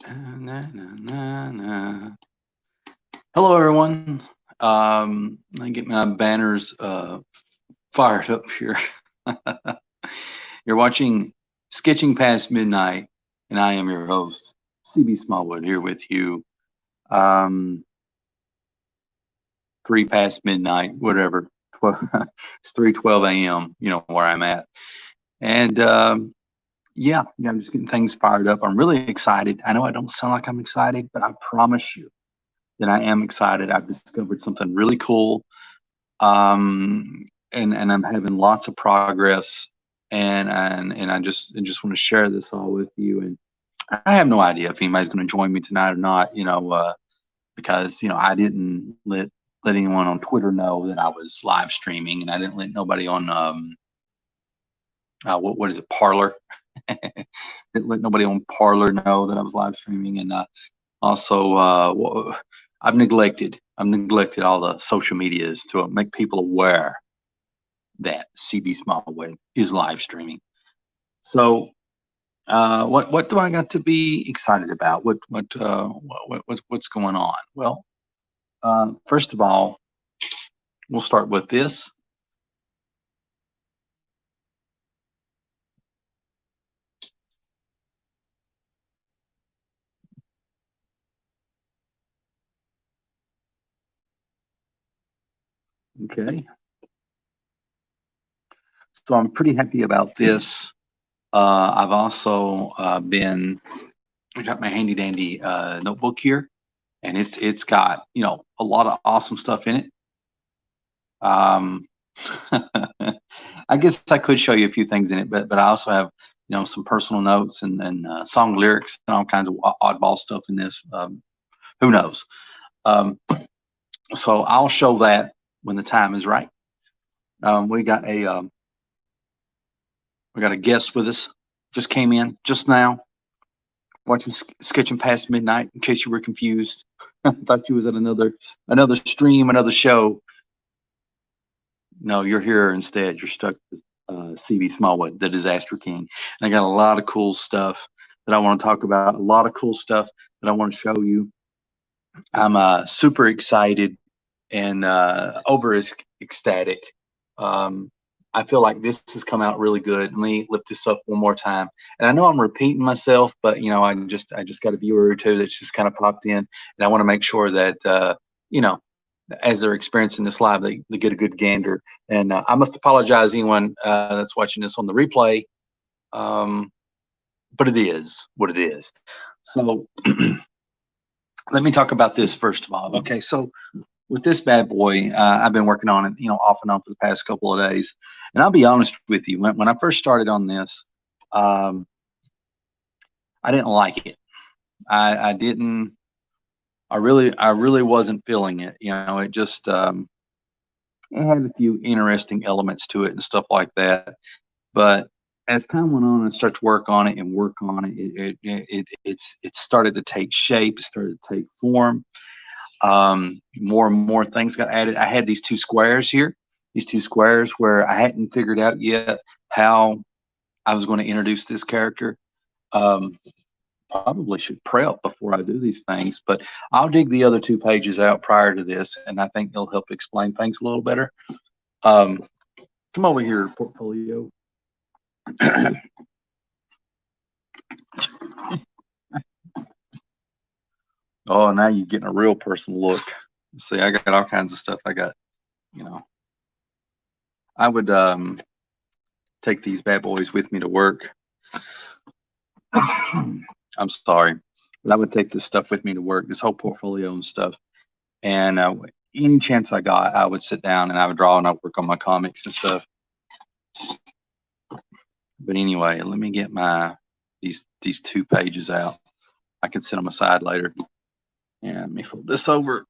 Na, na, na, na. Hello, everyone. I get my banners fired up here. You're watching Sketching Past Midnight, and I am your host, CB Smallwood, here with you. Um, 3 past midnight, whatever. 12, it's 3:12 a.m. You know where I'm at, and yeah, I'm just getting things fired up. I'm really excited. I know I don't sound like I'm excited, but I promise you that I am excited. I've discovered something really cool, and I'm having lots of progress, and I just want to share this all with you. And I have no idea if anybody's going to join me tonight or not. Because I didn't let anyone on Twitter know that I was live streaming, and I didn't let nobody on what is it, Parlor. Didn't let nobody on Parlor know that I was live streaming, and also, I've neglected all the social medias to make people aware that CB Smallwood is live streaming. So, what do I got to be excited about? What's going on? Well, first of all, we'll start with this. Okay, so I'm pretty happy about this. I've also I got my handy dandy notebook here, and it's got a lot of awesome stuff in it. Um, I guess I could show you a few things in it, but I also have some personal notes and song lyrics and all kinds of oddball stuff in this. Who knows? Um, so I'll show that when the time is right. We got a guest with us. Just came in just now, watching Sketching Past Midnight. In case you were confused, I thought you was at another stream, another show. No, you're here instead. You're stuck with CB Smallwood, the Disaster King. And I got a lot of cool stuff that I want to talk about, a lot of cool stuff that I want to show you. I'm super excited and over ecstatic. Um, I feel like this has come out really good. Let me lift this up one more time. And I know I'm repeating myself, but I just got a viewer or two that's just kind of popped in, and I want to make sure that you know as they're experiencing this live, they get a good gander. And I must apologize anyone that's watching this on the replay, um, but it is what it is. So let me talk about this first of all. Okay, so with this bad boy, I've been working on it, off and on for the past couple of days. And I'll be honest with you, when I first started on this, um, I didn't like it. I didn't. I really wasn't feeling it. It just it had a few interesting elements to it and stuff like that. But as time went on, and started to work on it and work on it, it started to take shape, started to take form. More and more things got added. I had these two squares here, these two squares where I hadn't figured out yet how I was going to introduce this character. Um, Probably should prep before I do these things, but I'll dig the other two pages out prior to this, and I think it'll help explain things a little better. Um, Come over here, portfolio. Oh, now you're getting a real personal look. See, I got all kinds of stuff. I got, you know, I would take these bad boys with me to work. I'm sorry, but I would take this stuff with me to work, this whole portfolio and stuff. And any chance I got, I would sit down and I would draw and I'd work on my comics and stuff. But anyway, let me get these two pages out. I can set them aside later. And let me fold this over.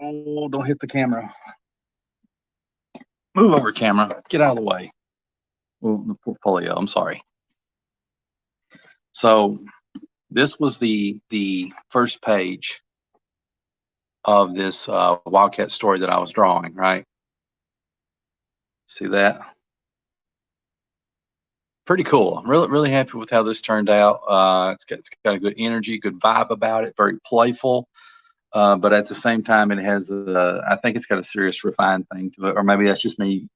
Oh, don't hit the camera. Move over, camera. Get out of the way. Well, the portfolio. I'm sorry. So this was the first page of this Wildcat story that I was drawing. Right? See that? pretty cool. I'm really happy with how this turned out. It's got a good energy, good vibe about it, very playful. But at the same time, it has I think it's got a serious refined thing to it, or maybe that's just me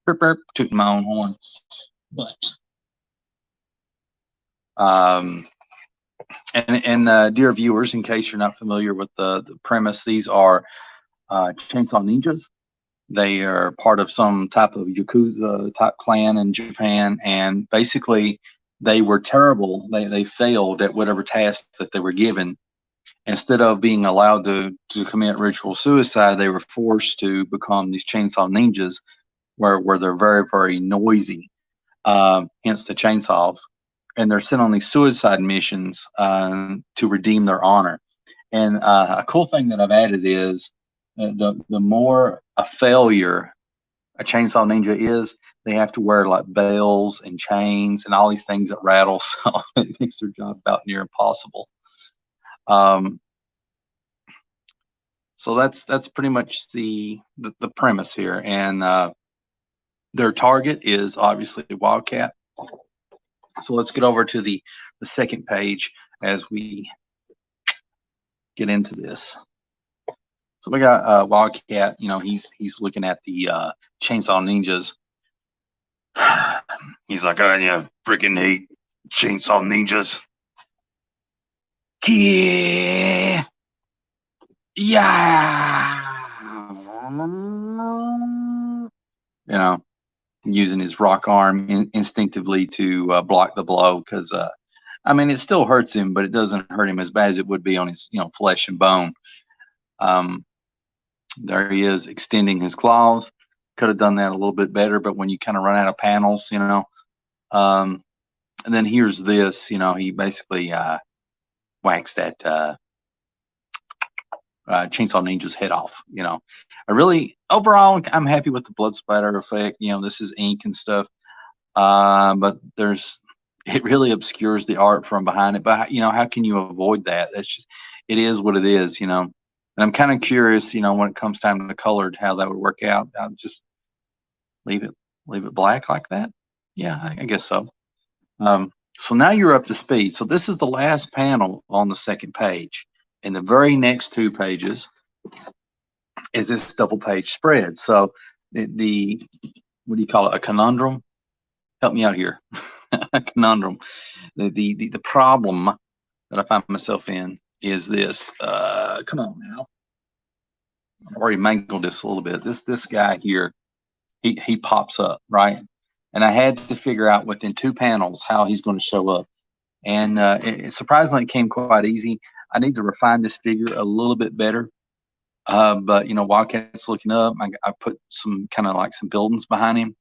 tooting my own horn. But dear viewers, in case you're not familiar with the premise, these are Chainsaw Ninjas. They are part of some type of Yakuza type clan in Japan, and basically they were terrible. They failed at whatever task that they were given. Instead of being allowed to commit ritual suicide, they were forced to become these chainsaw ninjas, where they're very noisy, hence the chainsaws, and they're sent on these suicide missions to redeem their honor. And a cool thing that I've added is the more a failure a chainsaw ninja is, they have to wear like bells and chains and all these things that rattle, so it makes their job about near impossible. So that's pretty much the premise here, and their target is obviously Wildcat. So let's get over to the second page as we get into this. So we got Wildcat. You know, he's looking at the chainsaw ninjas. He's like, "Oh yeah, freaking hate chainsaw ninjas." Yeah. You know, using his rock arm instinctively to block the blow, because I mean, it still hurts him, but it doesn't hurt him as bad as it would be on his, flesh and bone. There he is extending his claws. Could have done that a little bit better, but when you kind of run out of panels, and then here's this, he basically whacks that Chainsaw Ninja's head off. Overall, I'm happy with the blood splatter effect. This is ink and stuff, but it really obscures the art from behind it. But how can you avoid that? It is what it is. And I'm kind of curious, when it comes time to colored, how that would work out. I'll just leave it black like that. Yeah, I guess so. So now you're up to speed. So this is the last panel on the second page. And the very next two pages is this double page spread. So the what do you call it? A conundrum? Help me out here. A conundrum. The problem that I find myself in is this. Come on now. I've already mangled this a little bit. This guy here, he pops up, right? And I had to figure out within two panels how he's going to show up. And surprisingly, it came quite easy. I need to refine this figure a little bit better. But Wildcat's looking up. I put some kind of like some buildings behind him.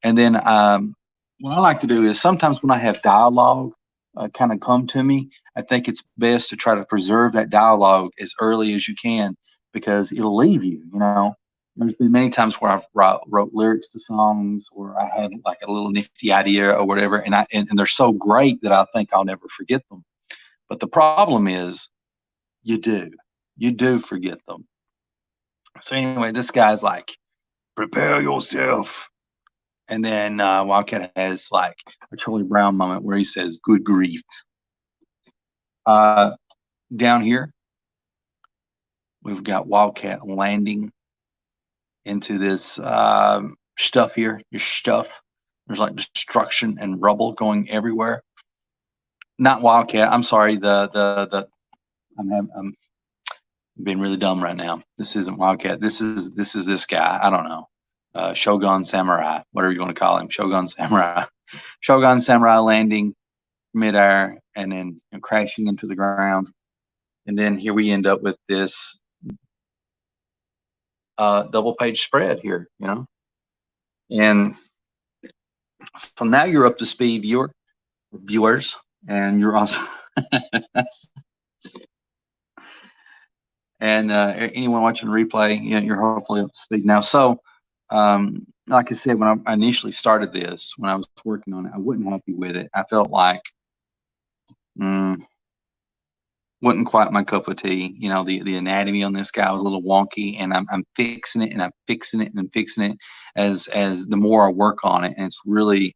And then what I like to do is sometimes when I have dialogue kind of come to me, I think it's best to try to preserve that dialogue as early as you can, because it'll leave you. There's been many times where I've wrote lyrics to songs, or I had like a little nifty idea or whatever, and they're so great that I think I'll never forget them. But the problem is, you do forget them. So anyway, this guy's like, prepare yourself. And then Wildcat has like a Charlie Brown moment where he says, good grief. Down here, we've got Wildcat landing into this stuff here, your stuff. There's like destruction and rubble going everywhere. Not Wildcat. I'm sorry. I'm being really dumb right now. This isn't Wildcat. This is this guy. I don't know. Shogun Samurai, whatever you want to call him. Shogun Samurai. Shogun Samurai landing midair and then crashing into the ground. And then here we end up with this double page spread here, And so now you're up to speed, viewers, and you're also and anyone watching the replay, you're hopefully up to speed now. So like I said, when I initially started this, when I was working on it, I wasn't happy with it. I felt like wasn't quite my cup of tea. The anatomy on this guy was a little wonky, and I'm fixing it, and I'm fixing it, and I'm fixing it as the more I work on it, and it's really,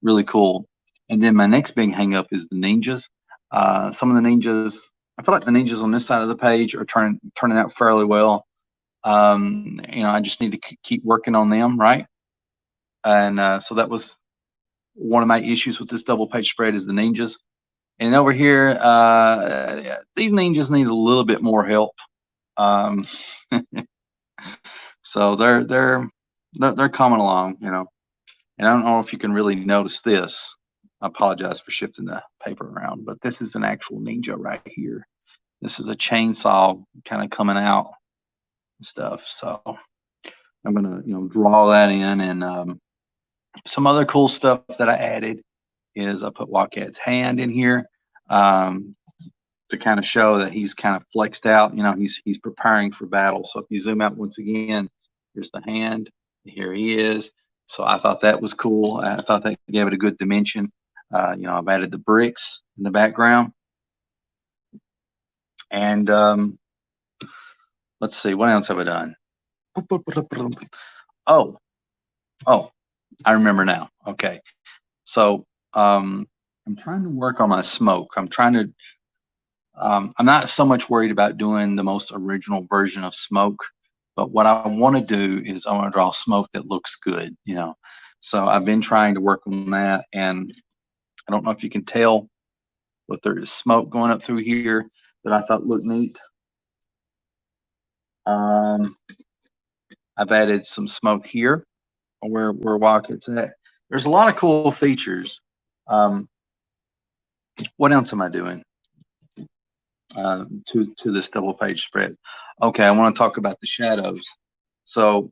really cool. And then my next big hang up is the ninjas. Some of the ninjas, I feel like the ninjas on this side of the page are turning out fairly well. I just need to keep working on them, right? And so that was one of my issues with this double page spread is the ninjas. And over here, these ninjas need a little bit more help. So they're coming along, And I don't know if you can really notice this. I apologize for shifting the paper around, but this is an actual ninja right here. This is a chainsaw kind of coming out and stuff. So I'm gonna, draw that in. And some other cool stuff that I added is I put Wildcat's hand in here to kind of show that he's kind of flexed out. He's preparing for battle. So if you zoom out once again, here's the hand. Here he is. So I thought that was cool. I thought that gave it a good dimension. I've added the bricks in the background. And let's see, what else have I done? Oh, I remember now. Okay. So I'm trying to work on my smoke. I'm not so much worried about doing the most original version of smoke, but what I want to do is I want to draw smoke that looks good, So I've been trying to work on that, and I don't know if you can tell, but there is smoke going up through here that I thought looked neat. I've added some smoke here where Wildcat's at. There's a lot of cool features. What else am I doing to this double page spread? Okay, I want to talk about the shadows. So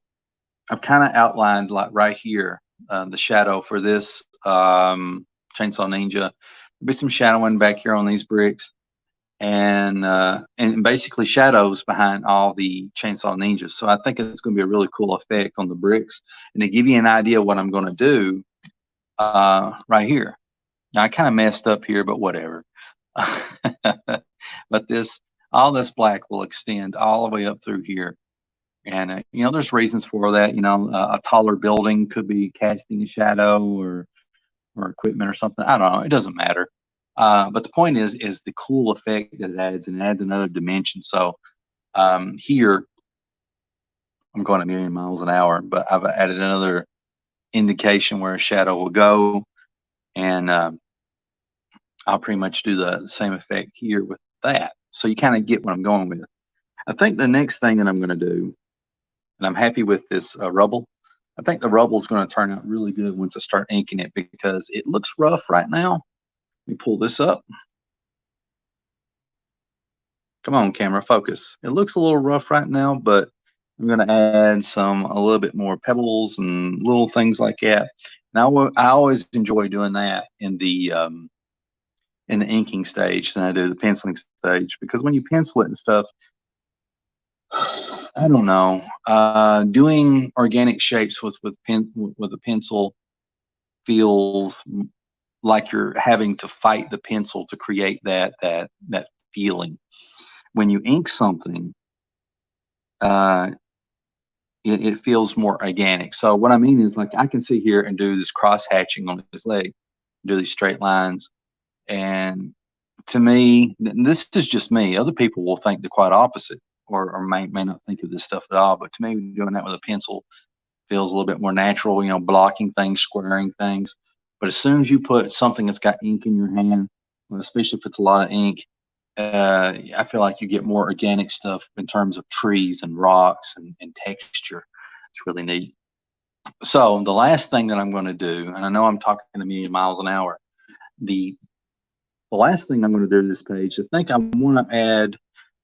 I've kind of outlined, like right here, the shadow for this Chainsaw Ninja. There'll be some shadowing back here on these bricks, and basically shadows behind all the Chainsaw Ninjas. So I think it's going to be a really cool effect on the bricks. And to give you an idea of what I'm going to do right here. Now I kind of messed up here, but whatever. But all this black will extend all the way up through here. And, there's reasons for that. A taller building could be casting a shadow or equipment or something. I don't know. It doesn't matter. But the point is the cool effect that it adds, and it adds another dimension. So here, I'm going a million miles an hour, but I've added another indication where a shadow will go. And I'll pretty much do the same effect here with that. So you kind of get what I'm going with. I think the next thing that I'm going to do, and I'm happy with this rubble. I think the rubble is going to turn out really good once I start inking it, because it looks rough right now. Let me pull this up. Come on, camera, focus. It looks a little rough right now, but I'm going to add a little bit more pebbles and little things like that. And I always enjoy doing that in the inking stage than I do the penciling stage, because when you pencil it and stuff, I don't know. Doing organic shapes with a pencil feels like you're having to fight the pencil to create that feeling. When you ink something, it feels more organic. So what I mean is, like, I can sit here and do this cross hatching on this leg, do these straight lines, and to me, this is just me. Other people will think the quite opposite, or may not think of this stuff at all. But to me, doing that with a pencil feels a little bit more natural, blocking things, squaring things. But as soon as you put something that's got ink in your hand, especially if it's a lot of ink, I feel like you get more organic stuff in terms of trees and rocks and texture. It's really neat. So the last thing that I'm going to do, and I know I'm talking a million miles an hour, the last thing I'm going to do to this page, I think I want to add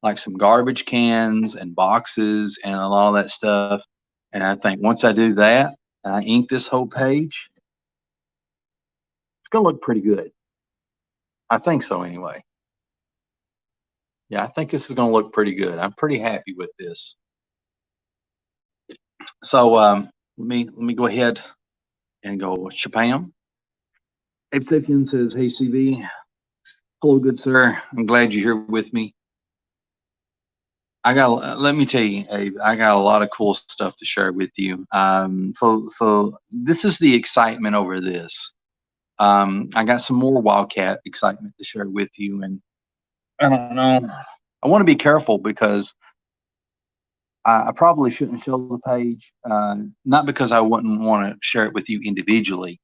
like some garbage cans and boxes and a lot of that stuff. And I think once I do that, and I ink this whole page, it's going to look pretty good. I think so anyway. Yeah, I think this is going to look pretty good. I'm pretty happy with this. So let me go ahead and go Chapam. Abe Sipkin says, "Hey CV, hello, good sir. I'm glad you're here with me. Let me tell you, Abe, I got a lot of cool stuff to share with you. So this is the excitement over this. I got some more Wildcat excitement to share with you, and I don't know. I want to be careful because I probably shouldn't show the page, not because I wouldn't want to share it with you individually,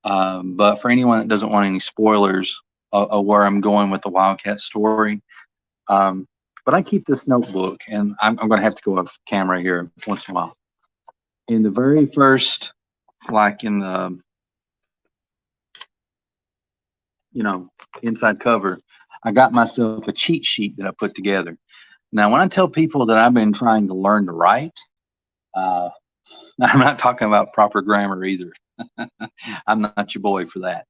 but for anyone that doesn't want any spoilers of where I'm going with the Wildcat story. Um, but I keep this notebook, and I'm going to have to go off camera here once in a while. In the very first, like in the, inside cover, I got myself a cheat sheet that I put together. Now, when I tell people that I've been trying to learn to write, uh, I'm not talking about proper grammar either. I'm not your boy for that.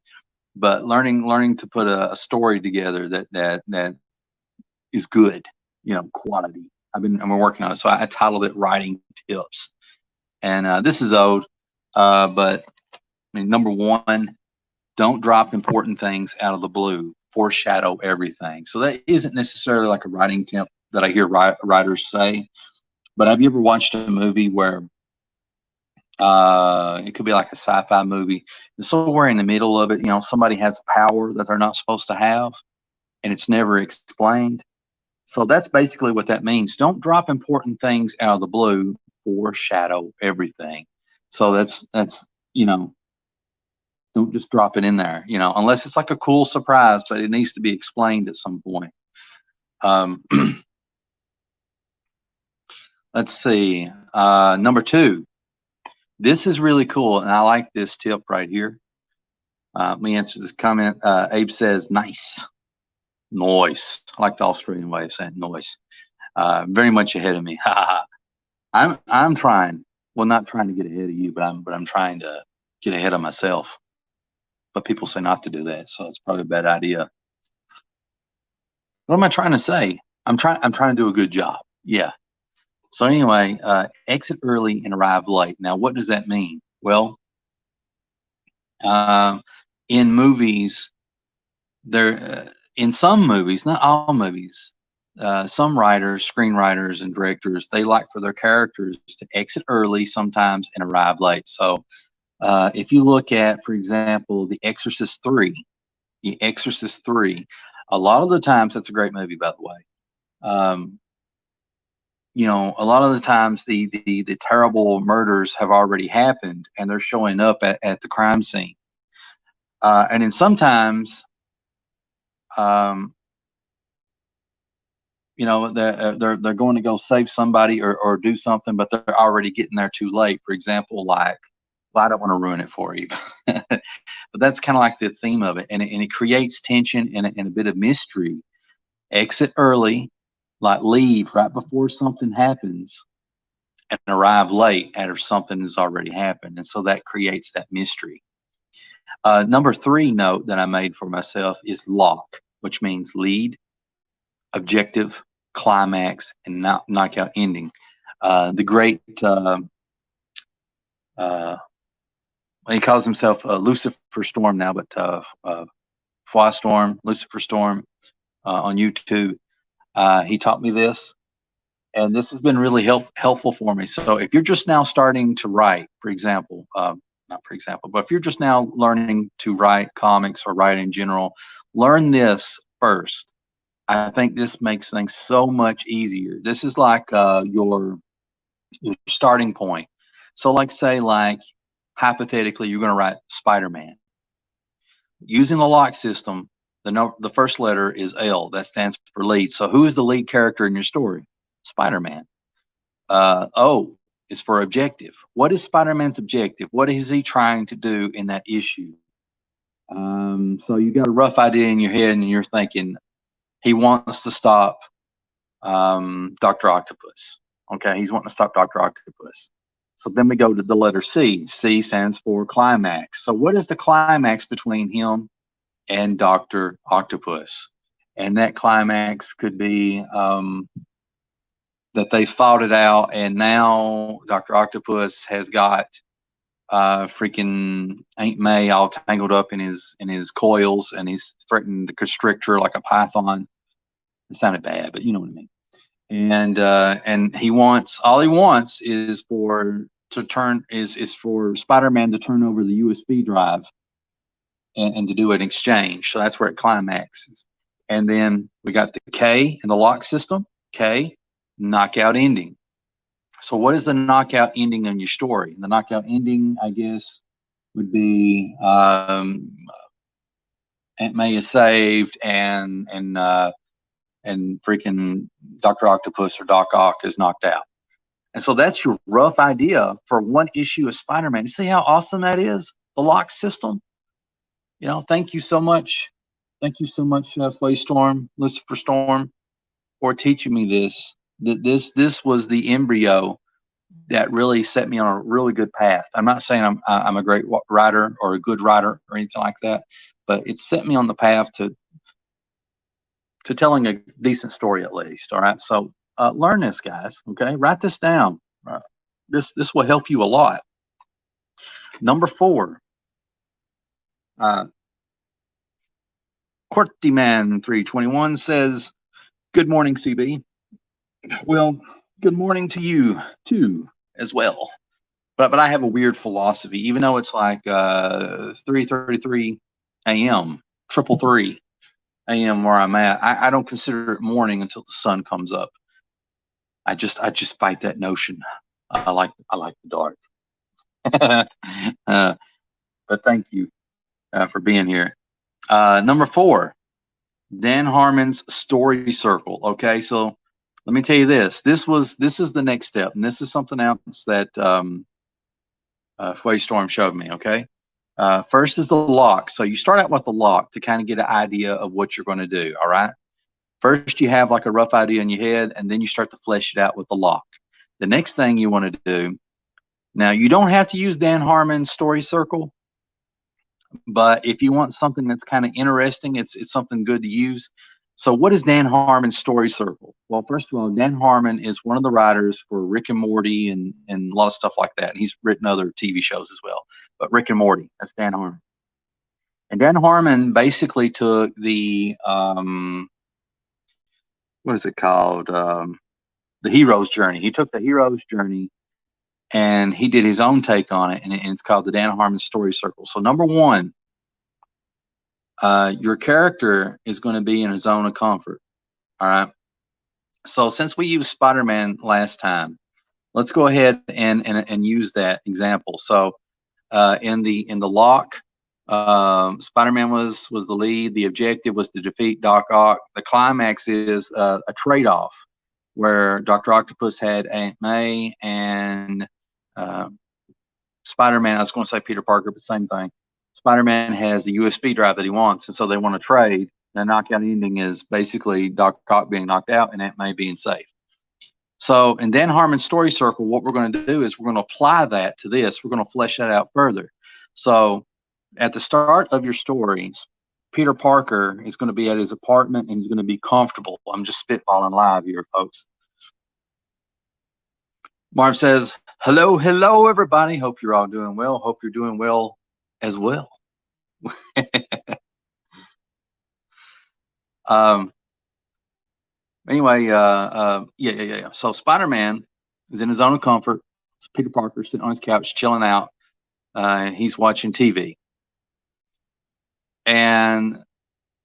But learning to put a story together that is good, quality. I've been working on it. So I titled it Writing Tips. And this is old, but I mean, number one, don't drop important things out of the blue. Foreshadow everything. So that isn't necessarily like a writing tip that I hear writers say. But have you ever watched a movie where it could be like a sci-fi movie, and somewhere in the middle of it, somebody has a power that they're not supposed to have, and it's never explained? So that's basically what that means. Don't drop important things out of the blue. Foreshadow everything. So that's don't just drop it in there, unless it's like a cool surprise, but it needs to be explained at some point. Let's see. Number two, this is really cool, and I like this tip right here. Let me answer this comment. Abe says, nice. Noise. I like the Australian way of saying noise. Very much ahead of me. I'm trying. Well, not trying to get ahead of you, but I'm trying to get ahead of myself. But people say not to do that, so it's probably a bad idea. What am I trying to say? I'm trying to do a good job. Yeah. So anyway, exit early and arrive late. Now, what does that mean? Well, in movies, in some movies, not all movies, some writers, screenwriters, and directors, they like for their characters to exit early sometimes and arrive late. So if you look at, for example, The Exorcist 3, a lot of the times, that's a great movie, by the way. A lot of the times the terrible murders have already happened, and they're showing up at the crime scene. And then sometimes, they're going to go save somebody or do something, but they're already getting there too late. For example, like, well, I don't want to ruin it for you, but that's kind of like the theme of it, and it creates tension and a bit of mystery. Exit early, like leave right before something happens, and arrive late after something has already happened, and so that creates that mystery. Number three note that I made for myself is lock, which means lead, objective, climax, and knockout ending. The great he calls himself Lucifer Storm now, but Foi Storm, Lucifer Storm on YouTube. He taught me this, and this has been really helpful for me. So if you're just now starting to write, for example, not for example, but if you're just now learning to write comics or write in general, learn this first. I think this makes things so much easier. This is like your starting point. So like say, like, hypothetically, you're going to write Spider-Man. Using the lock system, the first letter is L. That stands for lead. So who is the lead character in your story? Spider-Man. O is for objective. What is Spider-Man's objective? What is he trying to do in that issue? So you got a rough idea in your head, and you're thinking he wants to stop Dr. Octopus. Okay, he's wanting to stop Dr. Octopus. So then we go to the letter C. C stands for climax. So what is the climax between him and Dr. Octopus? And that climax could be that they fought it out, and now Dr. Octopus has got freaking Aunt May all tangled up in his coils, and he's threatening to constrict her like a python. It sounded bad, but you know what I mean. And he wants is for Spider-Man to turn over the USB drive and to do an exchange. So that's where it climaxes. And then we got the K in the lock system. K, knockout ending. So what is the knockout ending in your story? The knockout ending, I guess, would be Aunt May is saved and freaking Dr. Octopus or Doc Ock is knocked out. And so that's your rough idea for one issue of Spider-Man. You see how awesome that is? The lock system. You know, thank you so much. Thank you so much, Storm, Lucifer Storm, for teaching me this. This was the embryo that really set me on a really good path. I'm not saying I'm a great writer or a good writer or anything like that, but it set me on the path to telling a decent story at least. All right, so learn this, guys. Okay, write this down. This will help you a lot. Number 4. Quartyman 321 says, "Good morning, CB." Well, good morning to you too, as well. But I have a weird philosophy, even though it's like 3:33 a.m., 3:33 a.m. where I'm at. I don't consider it morning until the sun comes up. I just fight that notion. I like the dark. But thank you for being here. Number 4, Dan Harmon's story circle. Okay, so let me tell you this. This is the next step, and this is something else that Fway Storm showed me. Okay, first is the lock. So you start out with the lock to kind of get an idea of what you're going to do. All right. First, you have like a rough idea in your head, and then you start to flesh it out with the lock. The next thing you want to do, now you don't have to use Dan Harmon's story circle, but if you want something that's kind of interesting, it's something good to use. So what is Dan Harmon's story circle? Well, first of all, Dan Harmon is one of the writers for Rick and Morty and a lot of stuff like that. He's written other TV shows as well, but Rick and Morty, that's Dan Harmon. And Dan Harmon basically took the what is it called? The hero's journey. He took the hero's journey and he did his own take on it, and it's called the Dan Harmon story circle. So number 1, your character is going to be in a zone of comfort. All right. So since we used Spider-Man last time, let's go ahead and use that example. So in the lock, Spider-Man was the lead. The objective was to defeat Doc Ock. The climax is a trade-off where Dr. Octopus had Aunt May and Spider-Man. I was going to say Peter Parker, but same thing. Spider-Man has the USB drive that he wants, and so they want to trade. The knockout ending is basically Doc Ock being knocked out and Aunt May being safe. So in Dan Harmon's story circle, what we're going to do is we're going to apply that to this. We're going to flesh that out further. So at the start of your stories, Peter Parker is going to be at his apartment and he's going to be comfortable. I'm just spitballing live here, folks. Marv says, hello, everybody. Hope you're all doing well. Hope you're doing well as well. Anyway, yeah. So Spider-Man is in his zone of comfort. Peter Parker sitting on his couch, chilling out. He's watching TV. And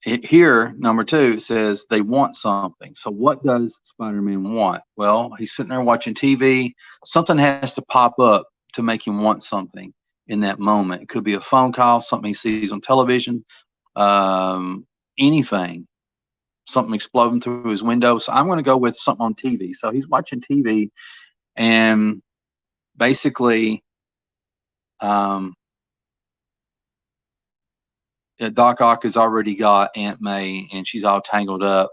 here, number 2 says they want something. So what does Spider-Man want? Well, he's sitting there watching TV. Something has to pop up to make him want something in that moment. It could be a phone call, something he sees on television, anything, something exploding through his window. So I'm going to go with something on TV. So he's watching TV, and basically, Doc Ock has already got Aunt May, and she's all tangled up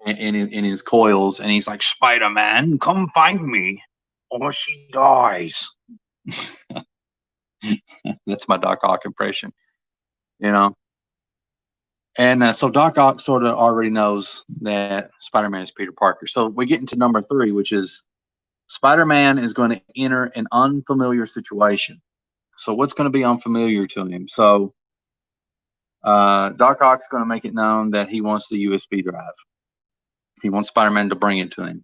in his coils, and he's like, Spider-Man, come find me, or she dies. That's my Doc Ock impression, you know. And so Doc Ock sort of already knows that Spider-Man is Peter Parker. So we get into number 3, which is Spider-Man is going to enter an unfamiliar situation. So what's going to be unfamiliar to him? So Doc Ock's going to make it known that he wants the USB drive. He wants Spider-Man to bring it to him.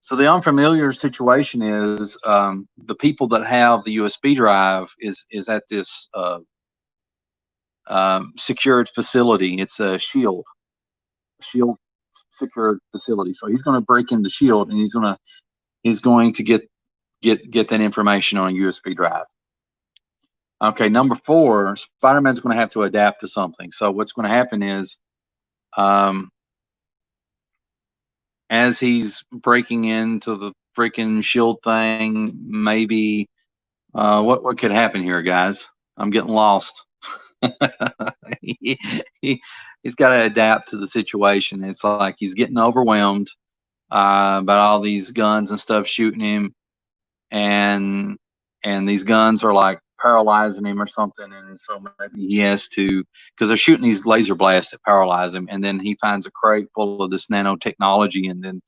So the unfamiliar situation is the people that have the USB drive is at this secured facility. It's a shield secured facility. So he's going to break into Shield, and he's going to get that information on a USB drive. Okay, number 4, Spider-Man's going to have to adapt to something. So what's going to happen is, as he's breaking into the freaking Shield thing, maybe what could happen here, guys? I'm getting lost. He's got to adapt to the situation. It's like he's getting overwhelmed about all these guns and stuff shooting him, and these guns are like paralyzing him or something, and so maybe he has to, because they're shooting these laser blasts that paralyze him, and then he finds a crate full of this nanotechnology, and then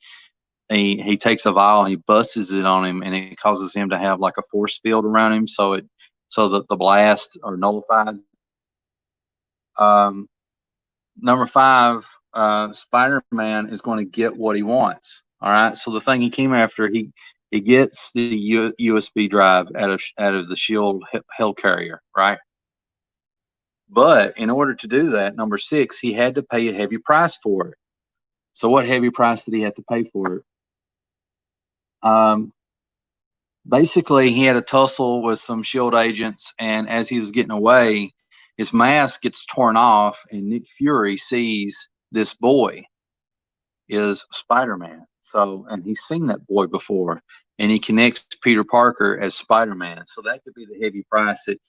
he takes a vial and he busts it on him, and it causes him to have like a force field around him, so that the blasts are nullified. Number 5, Spider-Man is going to get what he wants. All right. So the thing he came after, he gets the USB drive out of the Shield helicarrier, right? But in order to do that, number 6, he had to pay a heavy price for it. So what heavy price did he have to pay for it? Basically, he had a tussle with some Shield agents, and as he was getting away, his mask gets torn off, and Nick Fury sees this boy is Spider-Man. So, and he's seen that boy before, and he connects Peter Parker as Spider-Man. So that could be the heavy price that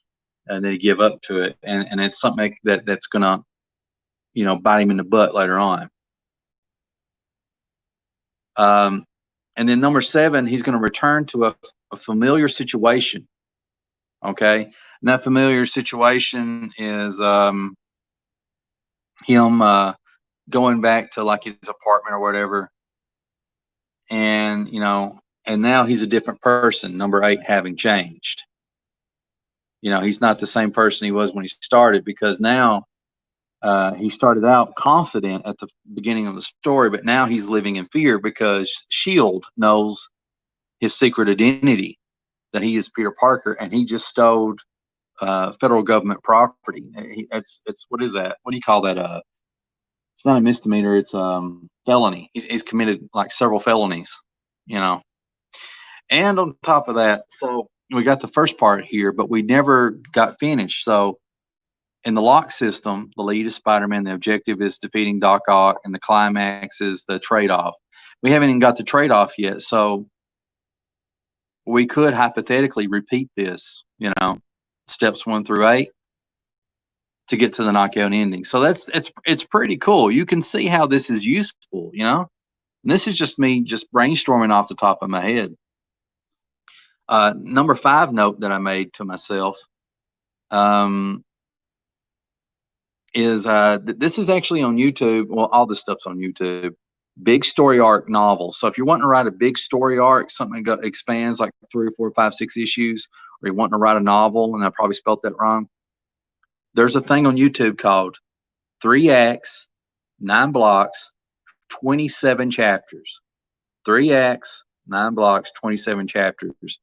they give up to it, and it's something that's gonna, bite him in the butt later on. And then number 7, he's going to return to a familiar situation. Okay, and that familiar situation is him going back to like his apartment or whatever, and and now he's a different person. Number 8, having changed. He's not the same person he was when he started, because now he started out confident at the beginning of the story, but now he's living in fear because Shield knows his secret identity, that he is Peter Parker, and he just stole federal government property. It's what is that? What do you call that? It's not a misdemeanor. It's felony. He's committed like several felonies, And on top of that, so we got the first part here, but we never got finished. So in the lock system, the lead is Spider-Man. The objective is defeating Doc Ock, and the climax is the trade-off. We haven't even got the trade-off yet, so we could hypothetically repeat this, steps 1 through 8 to get to the knockout ending. So it's pretty cool. You can see how this is useful, And this is just me just brainstorming off the top of my head. Number 5 note that I made to myself is this is actually on YouTube. Well, all this stuff's on YouTube. Big story arc novels. So if you're wanting to write a big story arc, something that expands like 3 or 4, 5, 6 issues, or you're wanting to write a novel, and I probably spelled that wrong, there's a thing on YouTube called 3 acts, 9 blocks, 27 chapters. 3 acts, 9 blocks, 27 chapters.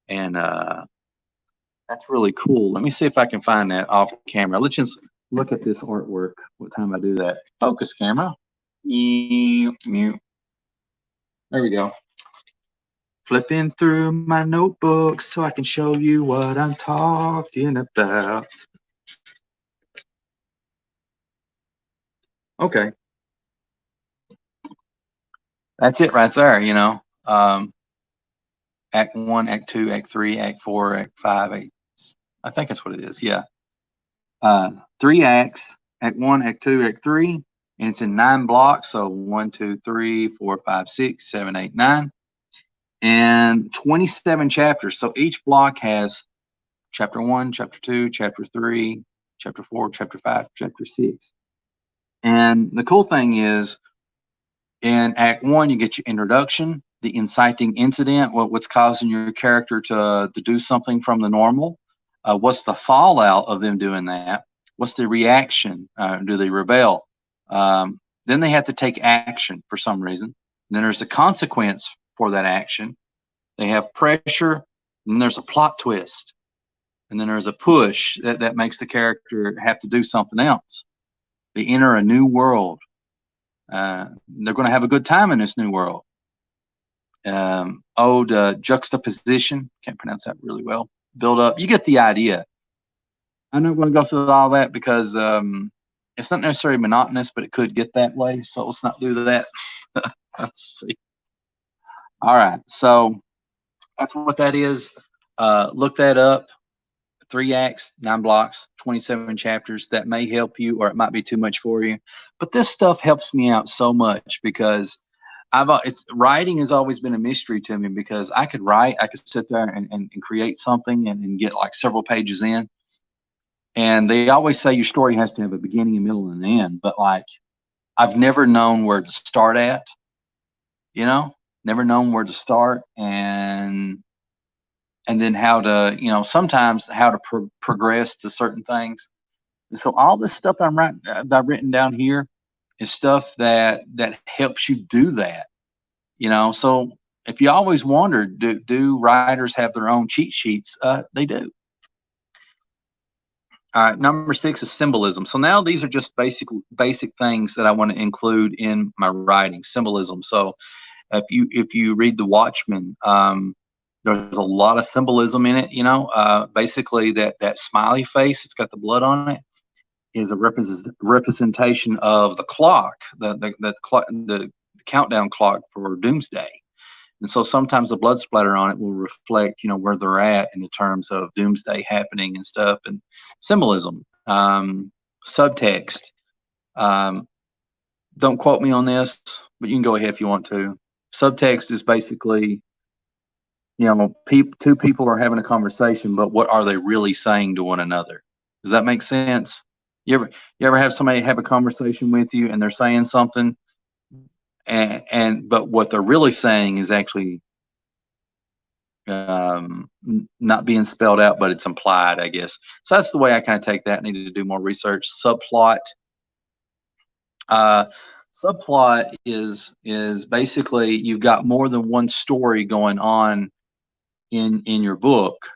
And that's really cool. Let me see if I can find that off camera. Let's just look at this artwork. What time I do that? Focus, camera. There we go. Flipping through my notebook so I can show you what I'm talking about. Okay. That's it right there, Act 1, Act 2, Act 3, Act 4, Act 5, I think that's what it is, yeah. 3 acts, Act 1, Act 2, Act 3, and it's in 9 blocks, so 1, 2, 3, 4, 5, 6, 7, 8, 9, and 27 chapters. So each block has chapter 1, chapter 2, chapter 3, chapter 4, chapter 5, chapter 6. And the cool thing is, in Act 1, you get your introduction, the inciting incident, what's causing your character to do something from the normal. What's the fallout of them doing that? What's the reaction? Do they rebel? Then they have to take action for some reason. Then there's a consequence for that action. They have pressure, and there's a plot twist. and then there's a push that makes the character have to do something else. They enter a new world. They're going to have a good time in this new world. Juxtaposition, can't pronounce that really well. Build up. You get the idea. I'm not going to go through all that because it's not necessarily monotonous, but it could get that way. So let's not do that. Let's see. All right. So that's what that is. Look that up. 3 acts, 9 blocks, 27 chapters. That may help you, or it might be too much for you. But this stuff helps me out so much because writing has always been a mystery to me, because I could sit there and create something and get like several pages in. And they always say your story has to have a beginning, a middle, and an end. But like, I've never known where to start at, never known where to start, and then how to, sometimes how to progress to certain things. And so all this stuff I've written down here is stuff that helps you do that, So if you always wondered, do writers have their own cheat sheets? They do. All right, number 6 is symbolism. So now these are just basic things that I want to include in my writing. Symbolism. So if you read The Watchmen, there's a lot of symbolism in it. Basically that smiley face, it's got the blood on it, is a representation of the clock, the countdown clock for Doomsday. And so sometimes the blood splatter on it will reflect, where they're at in the terms of Doomsday happening and stuff. And symbolism, subtext. Don't quote me on this, but you can go ahead if you want to. Subtext is basically, two people are having a conversation, but what are they really saying to one another? Does that make sense? You ever have somebody have a conversation with you and they're saying something, but what they're really saying is actually not being spelled out, but it's implied, I guess. So that's the way I kind of take that. I need to do more research. Subplot. Subplot is basically you've got more than one story going on in your book.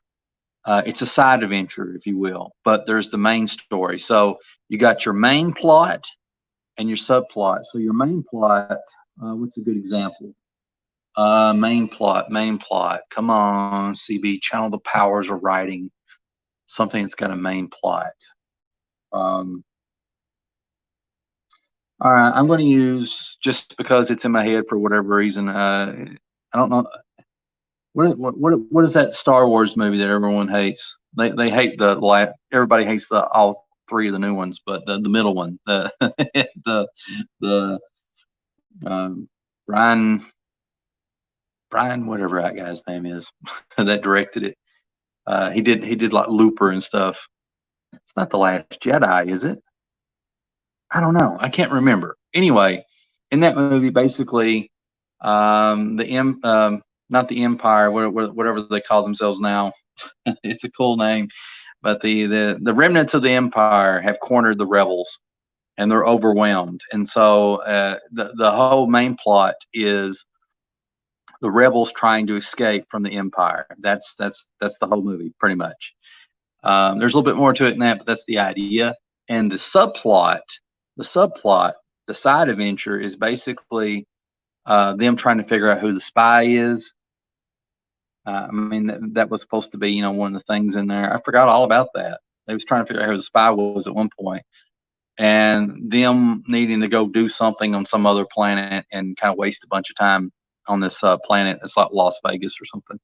It's a side adventure, if you will, but there's the main story. So you got your main plot and your subplot. So your main plot, what's a good example? Main plot. Come on, CB, channel the powers of writing something that's got a main plot. All right, I'm going to use, just because it's in my head for whatever reason. I don't know. What is that Star Wars movie that everyone hates? They hate everybody hates all 3 of the new ones, but the middle one, the Brian, whatever that guy's name is, that directed it. He did like Looper and stuff. It's not The Last Jedi, is it? I don't know. I can't remember. Anyway, in that movie, basically, not the Empire, whatever they call themselves now. It's a cool name, but the remnants of the Empire have cornered the rebels, and they're overwhelmed. And so the whole main plot is the rebels trying to escape from the Empire. That's the whole movie, pretty much. There's a little bit more to it than that, but that's the idea. And the subplot, the side adventure is basically them trying to figure out who the spy is. I mean, that was supposed to be, one of the things in there. I forgot all about that. They was trying to figure out who the spy was at one point, and them needing to go do something on some other planet and kind of waste a bunch of time on this planet. It's like Las Vegas or something.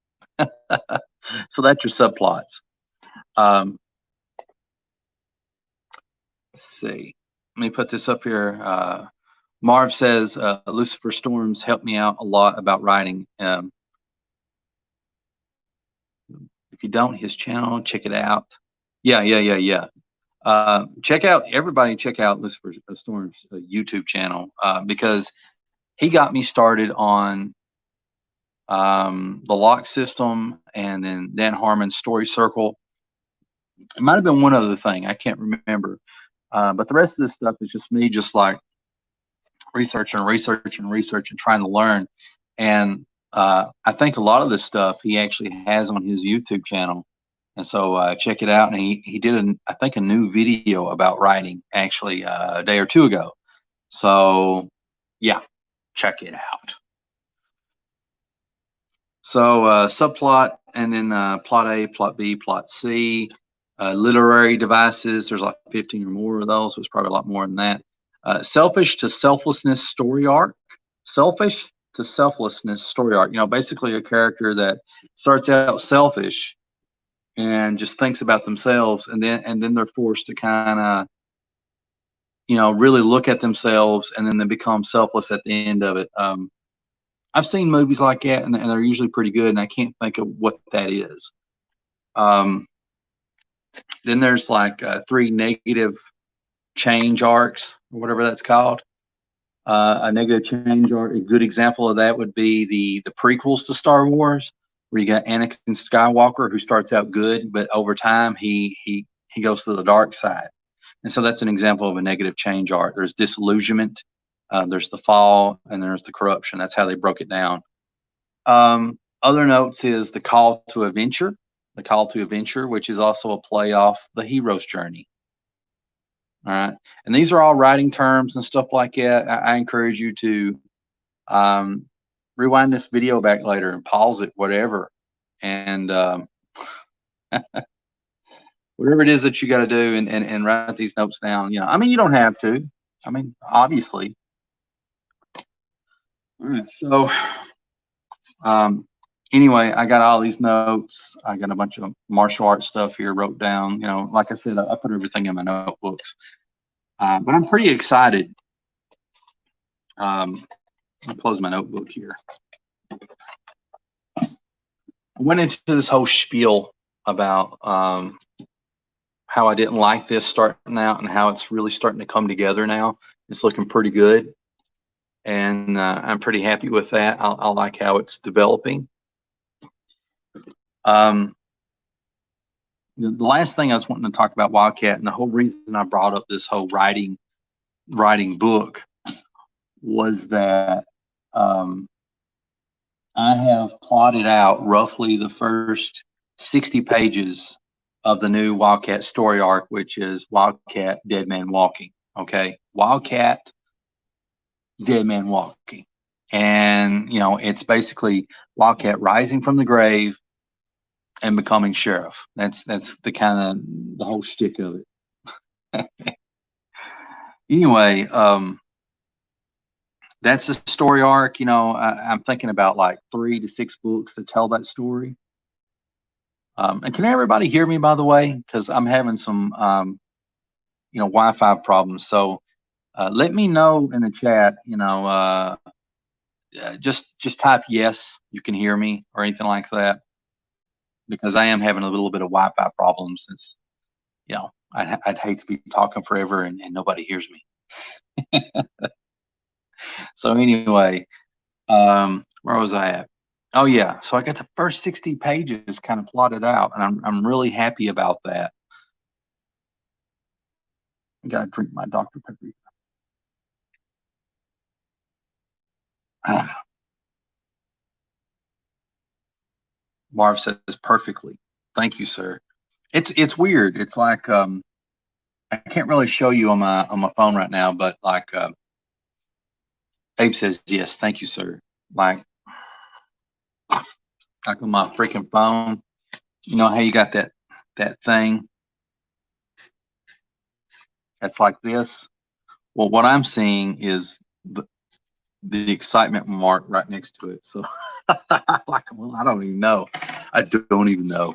So that's your subplots. Let's see. Let me put this up here. Marv says, Lucifer Storms helped me out a lot about writing. If you don't, his channel, check it out. Yeah. Check out Lucifer Storms' YouTube channel, because he got me started on the lock system, and then Dan Harmon's Story Circle. It might have been one other thing, I can't remember. But the rest of this stuff is just me, just like researching, trying to learn. And I think a lot of this stuff he actually has on his YouTube channel. And so check it out. And he did, I think, a new video about writing actually a day or two ago. So yeah, check it out. So subplot, and then plot A, plot B, plot C. Literary devices, there's like 15 or more of those. There's probably a lot more than that. Selfish to selflessness story arc. Selfish to selflessness story arc. You know, basically a character that starts out selfish and just thinks about themselves, and then they're forced to kind of, you know, really look at themselves, and then they become selfless at the end of it. I've seen movies like that, and they're usually pretty good, and I can't think of what that is. Then there's like 3 negative change arcs, or whatever that's called. A negative change arc, a good example of that would be the prequels to Star Wars, where you got Anakin Skywalker, who starts out good, but over time he goes to the dark side. And so that's an example of a negative change arc. There's disillusionment, there's the fall, and there's the corruption. That's how they broke it down. Other notes is the call to adventure, which is also a play off the hero's journey. All right. And these are all writing terms and stuff like that. I encourage you to rewind this video back later and pause it, whatever. And whatever it is that you got to do, and write these notes down. You know, I mean, you don't have to. I mean, obviously. All right. So anyway, I got all these notes. I got a bunch of martial arts stuff here wrote down. You know, like I said, I put everything in my notebooks. But I'm pretty excited. I'll close my notebook here. I went into this whole spiel about how I didn't like this starting out, and how it's really starting to come together now. It's looking pretty good, and I'm pretty happy with that. I like how it's developing. The last thing I was wanting to talk about Wildcat, and the whole reason I brought up this whole writing book, was that I have plotted out roughly the first 60 pages of the new Wildcat story arc, which is Wildcat Dead Man Walking. Okay, Wildcat Dead Man Walking. And, you know, it's basically Wildcat rising from the grave and becoming sheriff. That's the kind of the whole shtick of it. Anyway, that's the story arc. You know, I'm thinking about like 3 to 6 books to tell that story. And can everybody hear me, by the way? Because I'm having some, you know, Wi-Fi problems. So let me know in the chat. You know, just type yes, you can hear me, or anything like that, because I am having a little bit of Wi-Fi problems. It's, you know, I'd hate to be talking forever and nobody hears me. So anyway, where was I at? Oh yeah, so I got the first 60 pages kind of plotted out, and I'm really happy about that. I gotta drink my Dr. Pepper. Marv says perfectly. Thank you, sir. It's weird. It's like I can't really show you on my phone right now, but like Abe says yes, thank you, sir. Like on my freaking phone, you know how you got that thing that's like this? Well, what I'm seeing is the excitement mark right next to it. So like, well, I don't even know. I don't even know.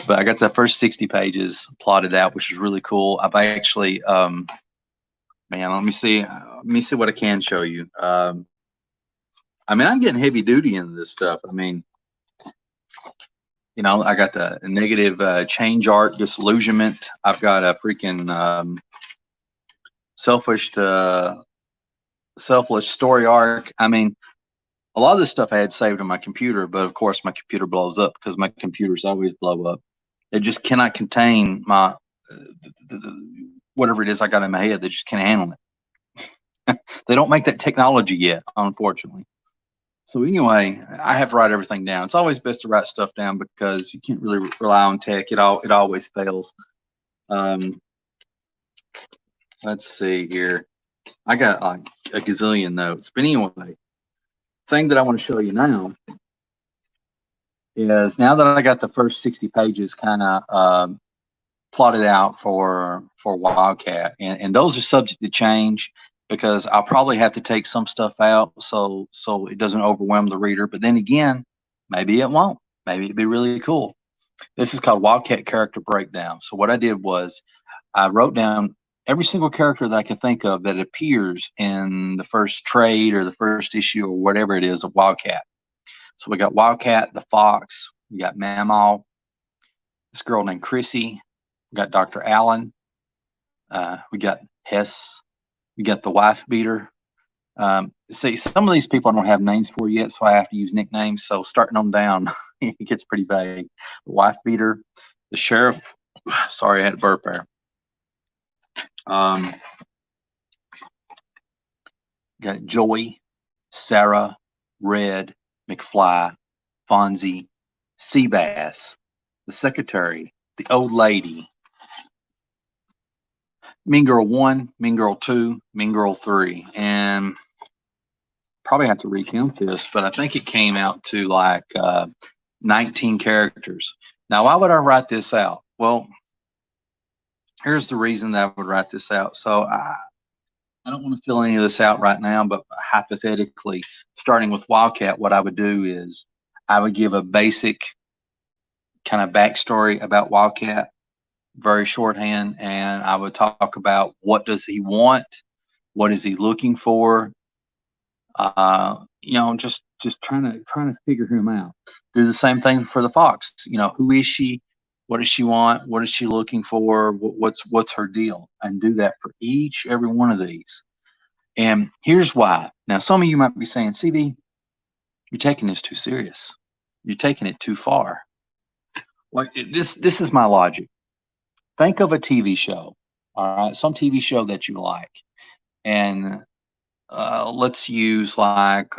But I got the first 60 pages plotted out, which is really cool. I've actually, man, let me see what I can show you. I mean, I'm getting heavy duty into this stuff. I mean, you know, I got the negative change arc, disillusionment. I've got a freaking selfless story arc. I mean, a lot of this stuff I had saved on my computer, but of course my computer blows up, because my computers always blow up. It just cannot contain my whatever it is I got in my head. They just can't handle it. They don't make that technology yet, unfortunately. So anyway, I have to write everything down. It's always best to write stuff down because you can't really rely on tech. It always fails. Um, let's see here. I got like a gazillion notes. But anyway, thing that I want to show you now is now that I got the first 60 pages kind of plotted out for Wildcat, and those are subject to change because I'll probably have to take some stuff out so it doesn't overwhelm the reader. But then again, maybe it won't. Maybe it'd be really cool. This is called Wildcat Character Breakdown. So what I did was I wrote down every single character that I could think of that appears in the first trade or the first issue or whatever it is of Wildcat. So we got Wildcat, the Fox, we got Mamaw, this girl named Chrissy, we got Dr. Allen, we got Hess, we got the Wife Beater. See, some of these people I don't have names for yet, so I have to use nicknames. So starting on down, it gets pretty vague. The Wife Beater, the Sheriff. Sorry, I had to burp there. Got Joey, Sarah, Red, McFly, Fonzie, Seabass, the Secretary, the Old Lady, Mean Girl 1, Mean Girl 2, Mean Girl 3, and probably have to recount this, but I think it came out to like 19 characters. Now, why would I write this out? Well, here's the reason that I would write this out. So I don't want to fill any of this out right now, but hypothetically, starting with Wildcat, what I would do is I would give a basic kind of backstory about Wildcat, very shorthand, and I would talk about what does he want, what is he looking for, just trying to figure him out. Do the same thing for the Fox. Who is she? What does she want? What is she looking for? What's her deal? And do that for every one of these. And here's why. Now, some of you might be saying, CV, you're taking this too serious. You're taking it too far. Well, this is my logic. Think of a TV show, all right? Some TV show that you like. And let's use like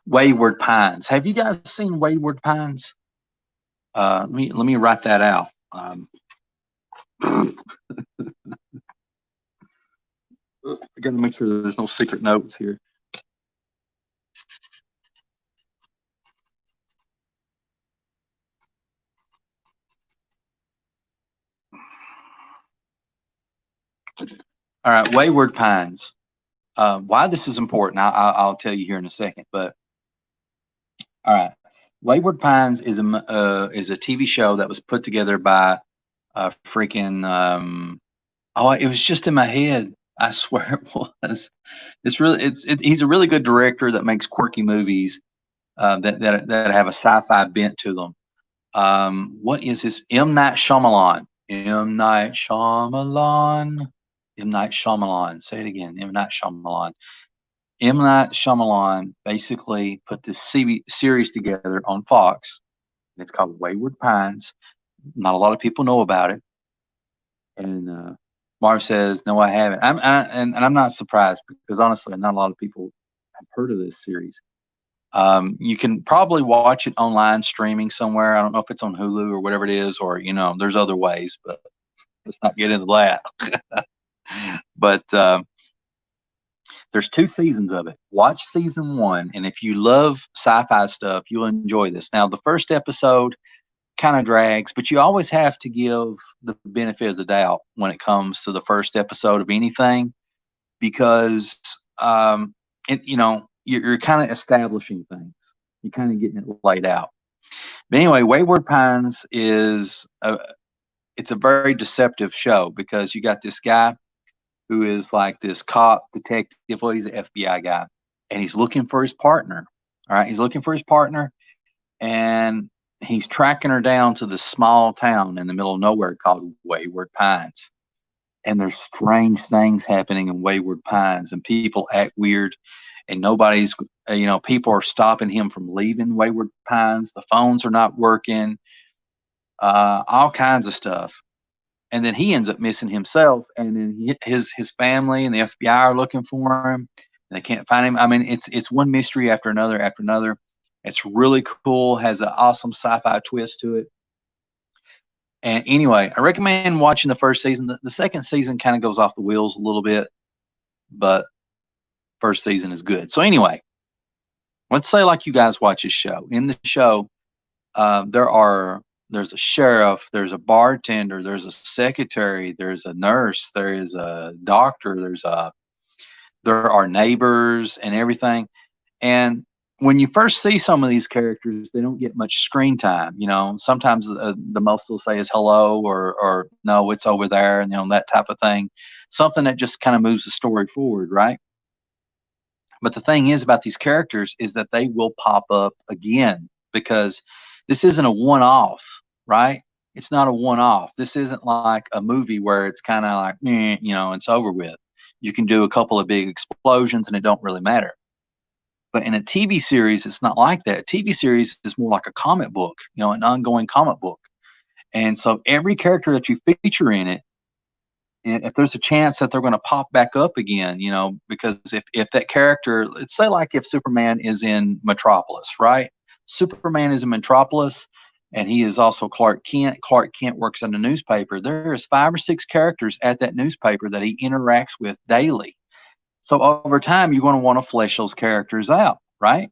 Wayward Pines. Have you guys seen Wayward Pines? Let me write that out. I got to make sure there's no secret notes here. All right, Wayward Pines. Why this is important, I'll tell you here in a second. But all right, Wayward Pines is a TV show that was put together by freaking. It was just in my head. I swear it was. He's a really good director that makes quirky movies that have a sci-fi bent to them. What is his? M. Night Shyamalan. M. Night Shyamalan. M. Night Shyamalan. Say it again. M. Night Shyamalan. M. Night Shyamalan basically put this series together on Fox. It's called Wayward Pines. Not a lot of people know about it. And Marv says, "No, I haven't." I'm not surprised because honestly, not a lot of people have heard of this series. You can probably watch it online streaming somewhere. I don't know if it's on Hulu or whatever it is, or there's other ways, but let's not get into that. But there's 2 seasons of it. Watch season 1, and if you love sci-fi stuff, you'll enjoy this. Now, the first episode kind of drags, but you always have to give the benefit of the doubt when it comes to the first episode of anything, because you're kind of establishing things. You're kind of getting it laid out. But anyway, Wayward Pines it's a very deceptive show because you got this guy who is like this cop detective. Well, he's an FBI guy, and he's looking for his partner. All right, he's looking for his partner, and he's tracking her down to this small town in the middle of nowhere called Wayward Pines. And there's strange things happening in Wayward Pines, and people act weird, and nobody's, people are stopping him from leaving Wayward Pines. The phones are not working, all kinds of stuff. And then he ends up missing himself, and then his family and the FBI are looking for him. They can't find him. I mean, it's one mystery after another after another. It's really cool. Has an awesome sci-fi twist to it. And anyway, I recommend watching the first season. The second season kind of goes off the wheels a little bit, but first season is good. So anyway, let's say like you guys watch this show. In the show, there's a sheriff, there's a bartender, there's a secretary, there's a nurse, there is a doctor, there are neighbors and everything. And when you first see some of these characters, they don't get much screen time. You know, sometimes the most they'll say is hello or no, it's over there, and that type of thing. Something that just kind of moves the story forward, right? But the thing is about these characters is that they will pop up again because this isn't a one-off, right? It's not a one-off. This isn't like a movie where it's kind of like, it's over with. You can do a couple of big explosions and it don't really matter. But in a TV series, it's not like that. A TV series is more like a comic book, an ongoing comic book. And so every character that you feature in it, if there's a chance that they're going to pop back up again, because if that character, let's say like if Superman is in Metropolis, right? Superman is in Metropolis and he is also Clark Kent. Clark Kent works in a newspaper. There is 5 or 6 characters at that newspaper that he interacts with daily. So over time, you're going to want to flesh those characters out, right?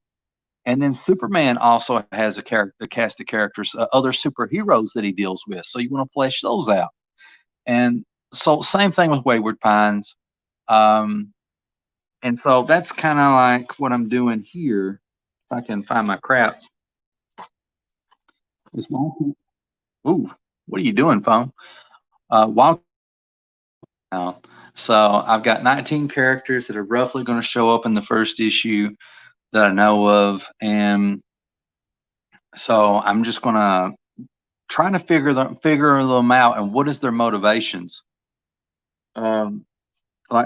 And then Superman also has a cast of characters, other superheroes that he deals with. So you want to flesh those out. And so same thing with Wayward Pines. And so that's kind of like what I'm doing here. If I can find my crap. Ooh, what are you doing, phone? Wild. So I've got 19 characters that are roughly going to show up in the first issue that I know of. And so I'm just going to try to figure them out and what is their motivations. Like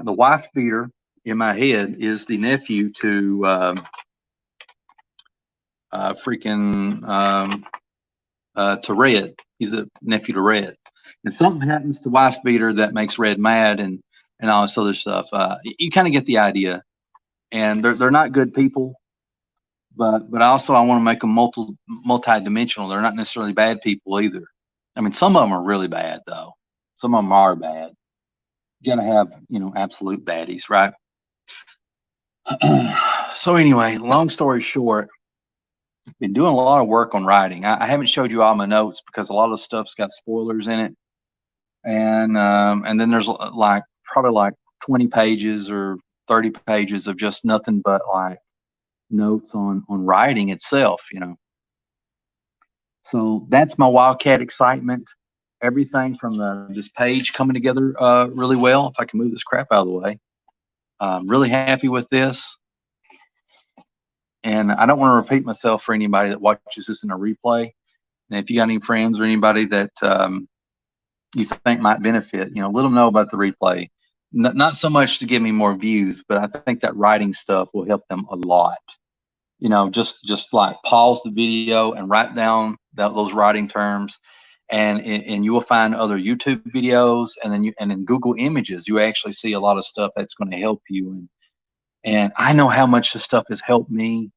the wife beater in my head is the nephew to to Red. He's the nephew to Red. And something happens to wife beater that makes Red mad and all this other stuff. You kind of get the idea. And they're not good people, but also I want to make them multi-dimensional. They're not necessarily bad people either. I mean, some of them are really bad though. Some of them are bad. You gotta have, absolute baddies, right? So anyway, long story short, been doing a lot of work on writing. I haven't showed you all my notes because a lot of the stuff's got spoilers in it. And then there's probably like 20 pages or 30 pages of just nothing but like notes on writing itself, So that's my Wildcat excitement. Everything from this page coming together really well. If I can move this crap out of the way. I'm really happy with this. And I don't want to repeat myself for anybody that watches this in a replay. And if you got any friends or anybody that you think might benefit, let them know about the replay. Not so much to give me more views, but I think that writing stuff will help them a lot. Just like pause the video and write down those writing terms, and you will find other YouTube videos, and in Google Images, you actually see a lot of stuff that's going to help you. And I know how much this stuff has helped me.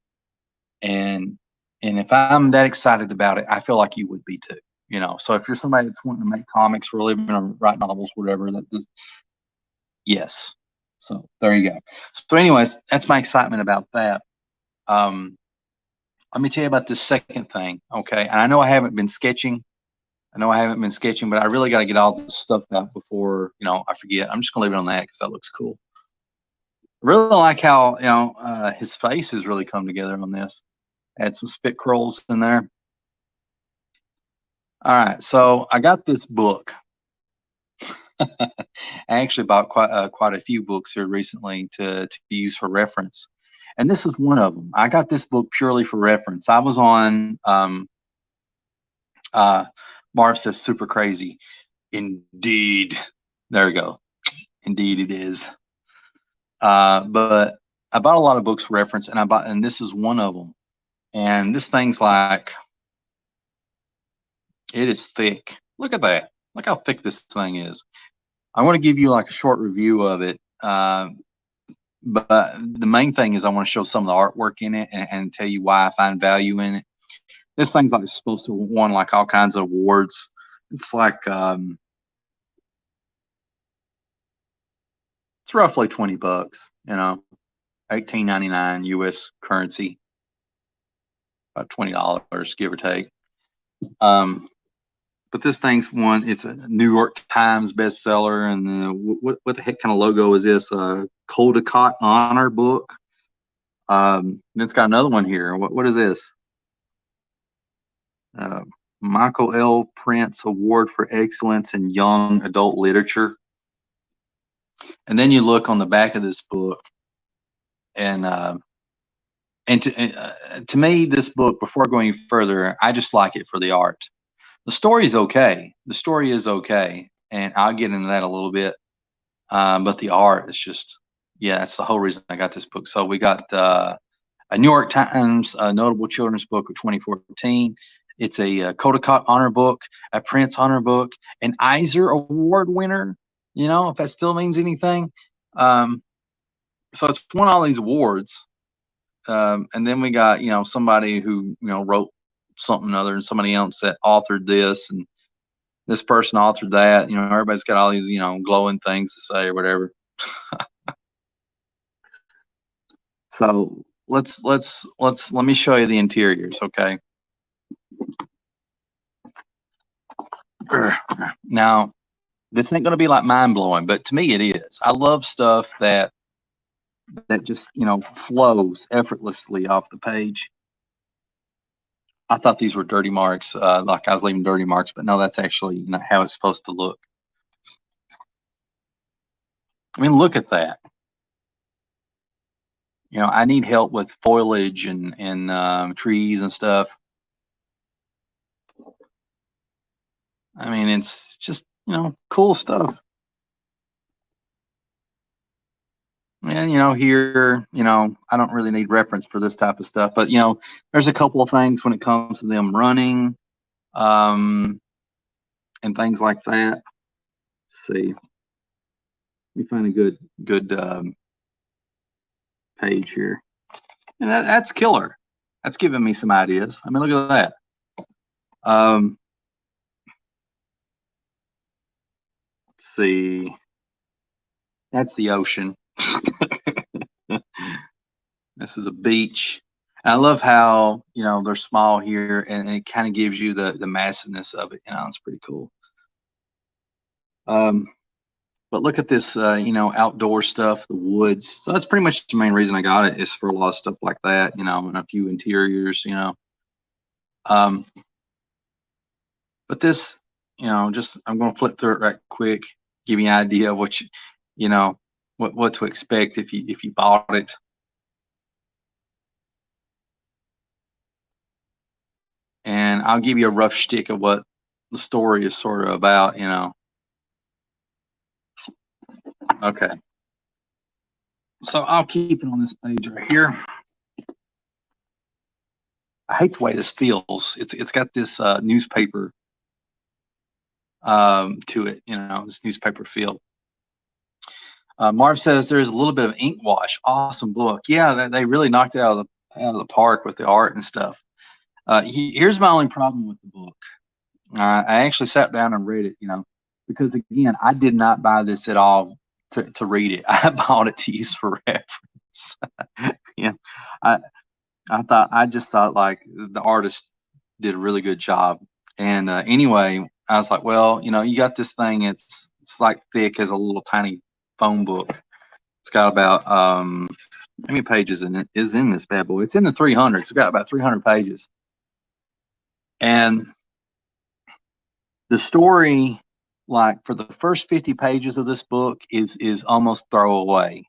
And if I'm that excited about it, I feel like you would be too. So if you're somebody that's wanting to make comics for a living or write novels, whatever, yes. So there you go. So anyways, that's my excitement about that. Let me tell you about this second thing. Okay. And I know I haven't been sketching, but I really got to get all this stuff out before, I forget. I'm just gonna leave it on that because that looks cool. I really like how, his face has really come together on this. Add some spit curls in there. All right, so I got this book. I actually bought quite a few books here recently to use for reference, and this is one of them. I got this book purely for reference. I was on Marv says super crazy. Indeed, there we go. Indeed, it is. But I bought a lot of books for reference, and this is one of them. And this thing's like, it is thick. Look at that. Look how thick this thing is. I want to give you like a short review of it but the main thing is I want to show some of the artwork in it and tell you why I find value in it. This thing's like supposed to won like all kinds of awards. It's like it's roughly $20, you know, $18.99 US currency, about $20, give or take. But this thing's won. It's a New York Times bestseller, and what the heck kind of logo is this? Caldecott Honor Book. It's got another one here. What is this? Michael L. Prince Award for Excellence in Young Adult Literature. And then you look on the back of this book, and to me, this book, before going further, I just like it for the art. The story is okay. The story is okay, and I'll get into that a little bit. But the art is just, yeah, that's the whole reason I got this book. So we got a New York Times Notable Children's Book of 2014. It's a Caldecott Honor Book, a Prince Honor Book, an Eisner Award winner, you know, if that still means anything. So it's won all these awards. And then we got, you know, somebody who, you know, wrote something other and somebody else that authored this, and this person authored that. You know, everybody's got all these, you know, glowing things to say or whatever. So let me show you the interiors, okay? Now, this ain't gonna be like mind blowing, but to me it is. I love stuff that just, you know, flows effortlessly off the page. I thought these were dirty marks, like I was leaving dirty marks, but no, that's actually not how it's supposed to look. I mean, look at that. You know, I need help with foliage and trees and stuff. I mean, it's just, you know, cool stuff. And, you know, here, you know, I don't really need reference for this type of stuff, but, you know, there's a couple of things when it comes to them running, and things like that. Let's see. Let me find a good page here. And that's killer. That's giving me some ideas. I mean, look at that. Let's see. That's the ocean. This is a beach. And I love how, you know, they're small here, and it kind of gives you the massiveness of it. You know, it's pretty cool. But look at this, you know, outdoor stuff, the woods. So that's pretty much the main reason I got it, is for a lot of stuff like that, you know, and a few interiors, you know. But this, you know, just, I'm going to flip through it right quick, give you an idea of what you know, what to expect if you bought it. And I'll give you a rough shtick of what the story is sort of about, you know. Okay. So I'll keep it on this page right here. I hate the way this feels. It's got this newspaper to it, you know, this newspaper feel. Marv says there's a little bit of ink wash. Awesome book. Yeah, they really knocked it out of the park with the art and stuff. Here's my only problem with the book. I actually sat down and read it, you know, because again, I did not buy this at all to read it. I bought it to use for reference. Yeah, I just thought like the artist did a really good job. And anyway, I was like, well, you know, you got this thing. It's like thick as a little tiny phone book. It's got about how many pages is in this bad boy? It's in the 300s. It's got about 300 pages. And the story, like for the first 50 pages of this book, is almost throwaway.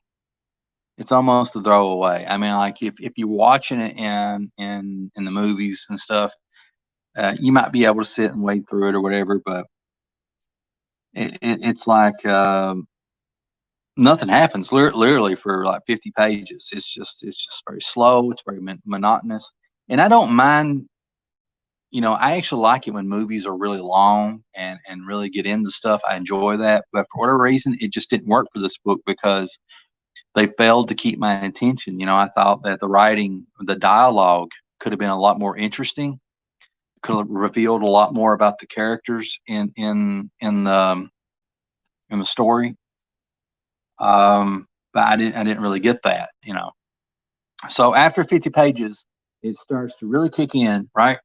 It's almost a throwaway. I mean, like if you're watching it in the movies and stuff, you might be able to sit and wade through it or whatever, but it's like nothing happens literally for like 50 pages. It's just very slow. It's very monotonous, and I don't mind. You know, I actually like it when movies are really long and really get into stuff. I enjoy that, but for whatever reason, it just didn't work for this book because they failed to keep my attention. I thought that the writing, the dialogue could have been a lot more interesting, could have revealed a lot more about the characters in the story. But I didn't really get that. So after 50 pages, it starts to really kick in, right?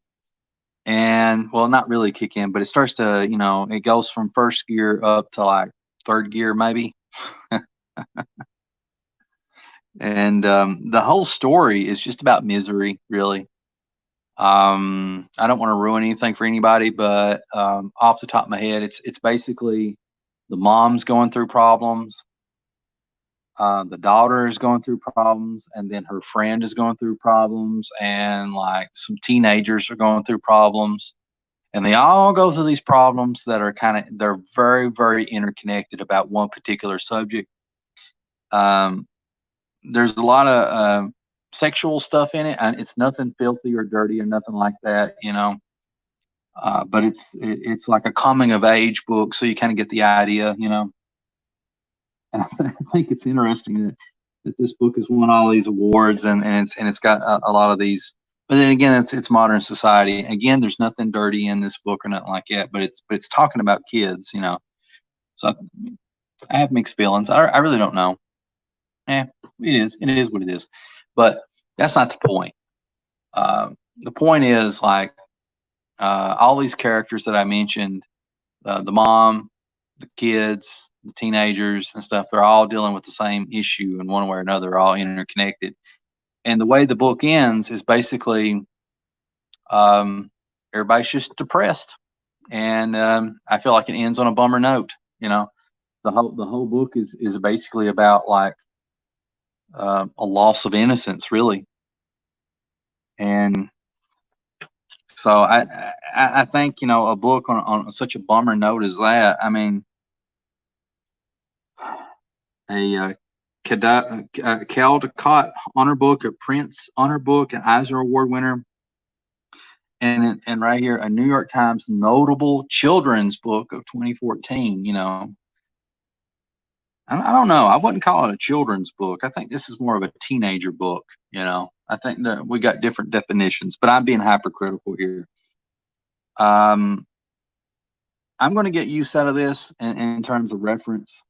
And well, not really kick in, but it starts to, it goes from first gear up to like third gear, maybe. And the whole story is just about misery, really. I don't want to ruin anything for anybody, but off the top of my head, it's basically the mom's going through problems, the daughter is going through problems, and then her friend is going through problems, and like some teenagers are going through problems, and they all go through these problems that are they're very, very interconnected about one particular subject. There's a lot of sexual stuff in it, and it's nothing filthy or dirty or nothing like that, but it's like a coming of age book, so you kind of get the idea. And I think it's interesting that this book has won all these awards, and it's got a lot of these. But then again, it's modern society. Again, there's nothing dirty in this book or nothing like that. But it's talking about kids, So I have mixed feelings. I really don't know. It is what it is. But that's not the point. The point is like all these characters that I mentioned, the mom, the kids, the teenagers and stuff, they're all dealing with the same issue in one way or another, all interconnected. And the way the book ends is basically everybody's just depressed. And I feel like it ends on a bummer note. The whole book is basically about like a loss of innocence, really. And so I think, a book on such a bummer note as that, I mean, a Caldecott Honor Book, a Prince Honor Book, an Eisner Award winner, and right here, a New York Times notable children's book of 2014. I don't know. I wouldn't call it a children's book. I think this is more of a teenager book. I think that we got different definitions, but I'm being hypercritical here. I'm going to get use out of this in terms of reference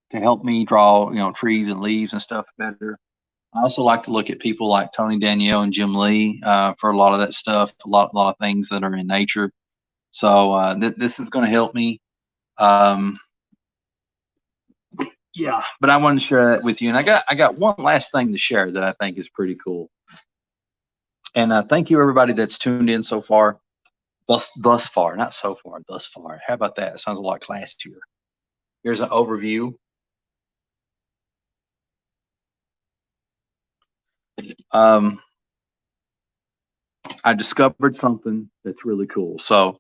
to help me draw, trees and leaves and stuff better. I also like to look at people like Tony Danielle and Jim Lee for a lot of that stuff, a lot of things that are in nature. So this is going to help me. Yeah, but I wanted to share that with you. And I got one last thing to share that I think is pretty cool. And thank you, everybody that's tuned in so far. Thus far, not so far, thus far. How about that? It sounds a lot classier. Here's an overview. I discovered something that's really cool. So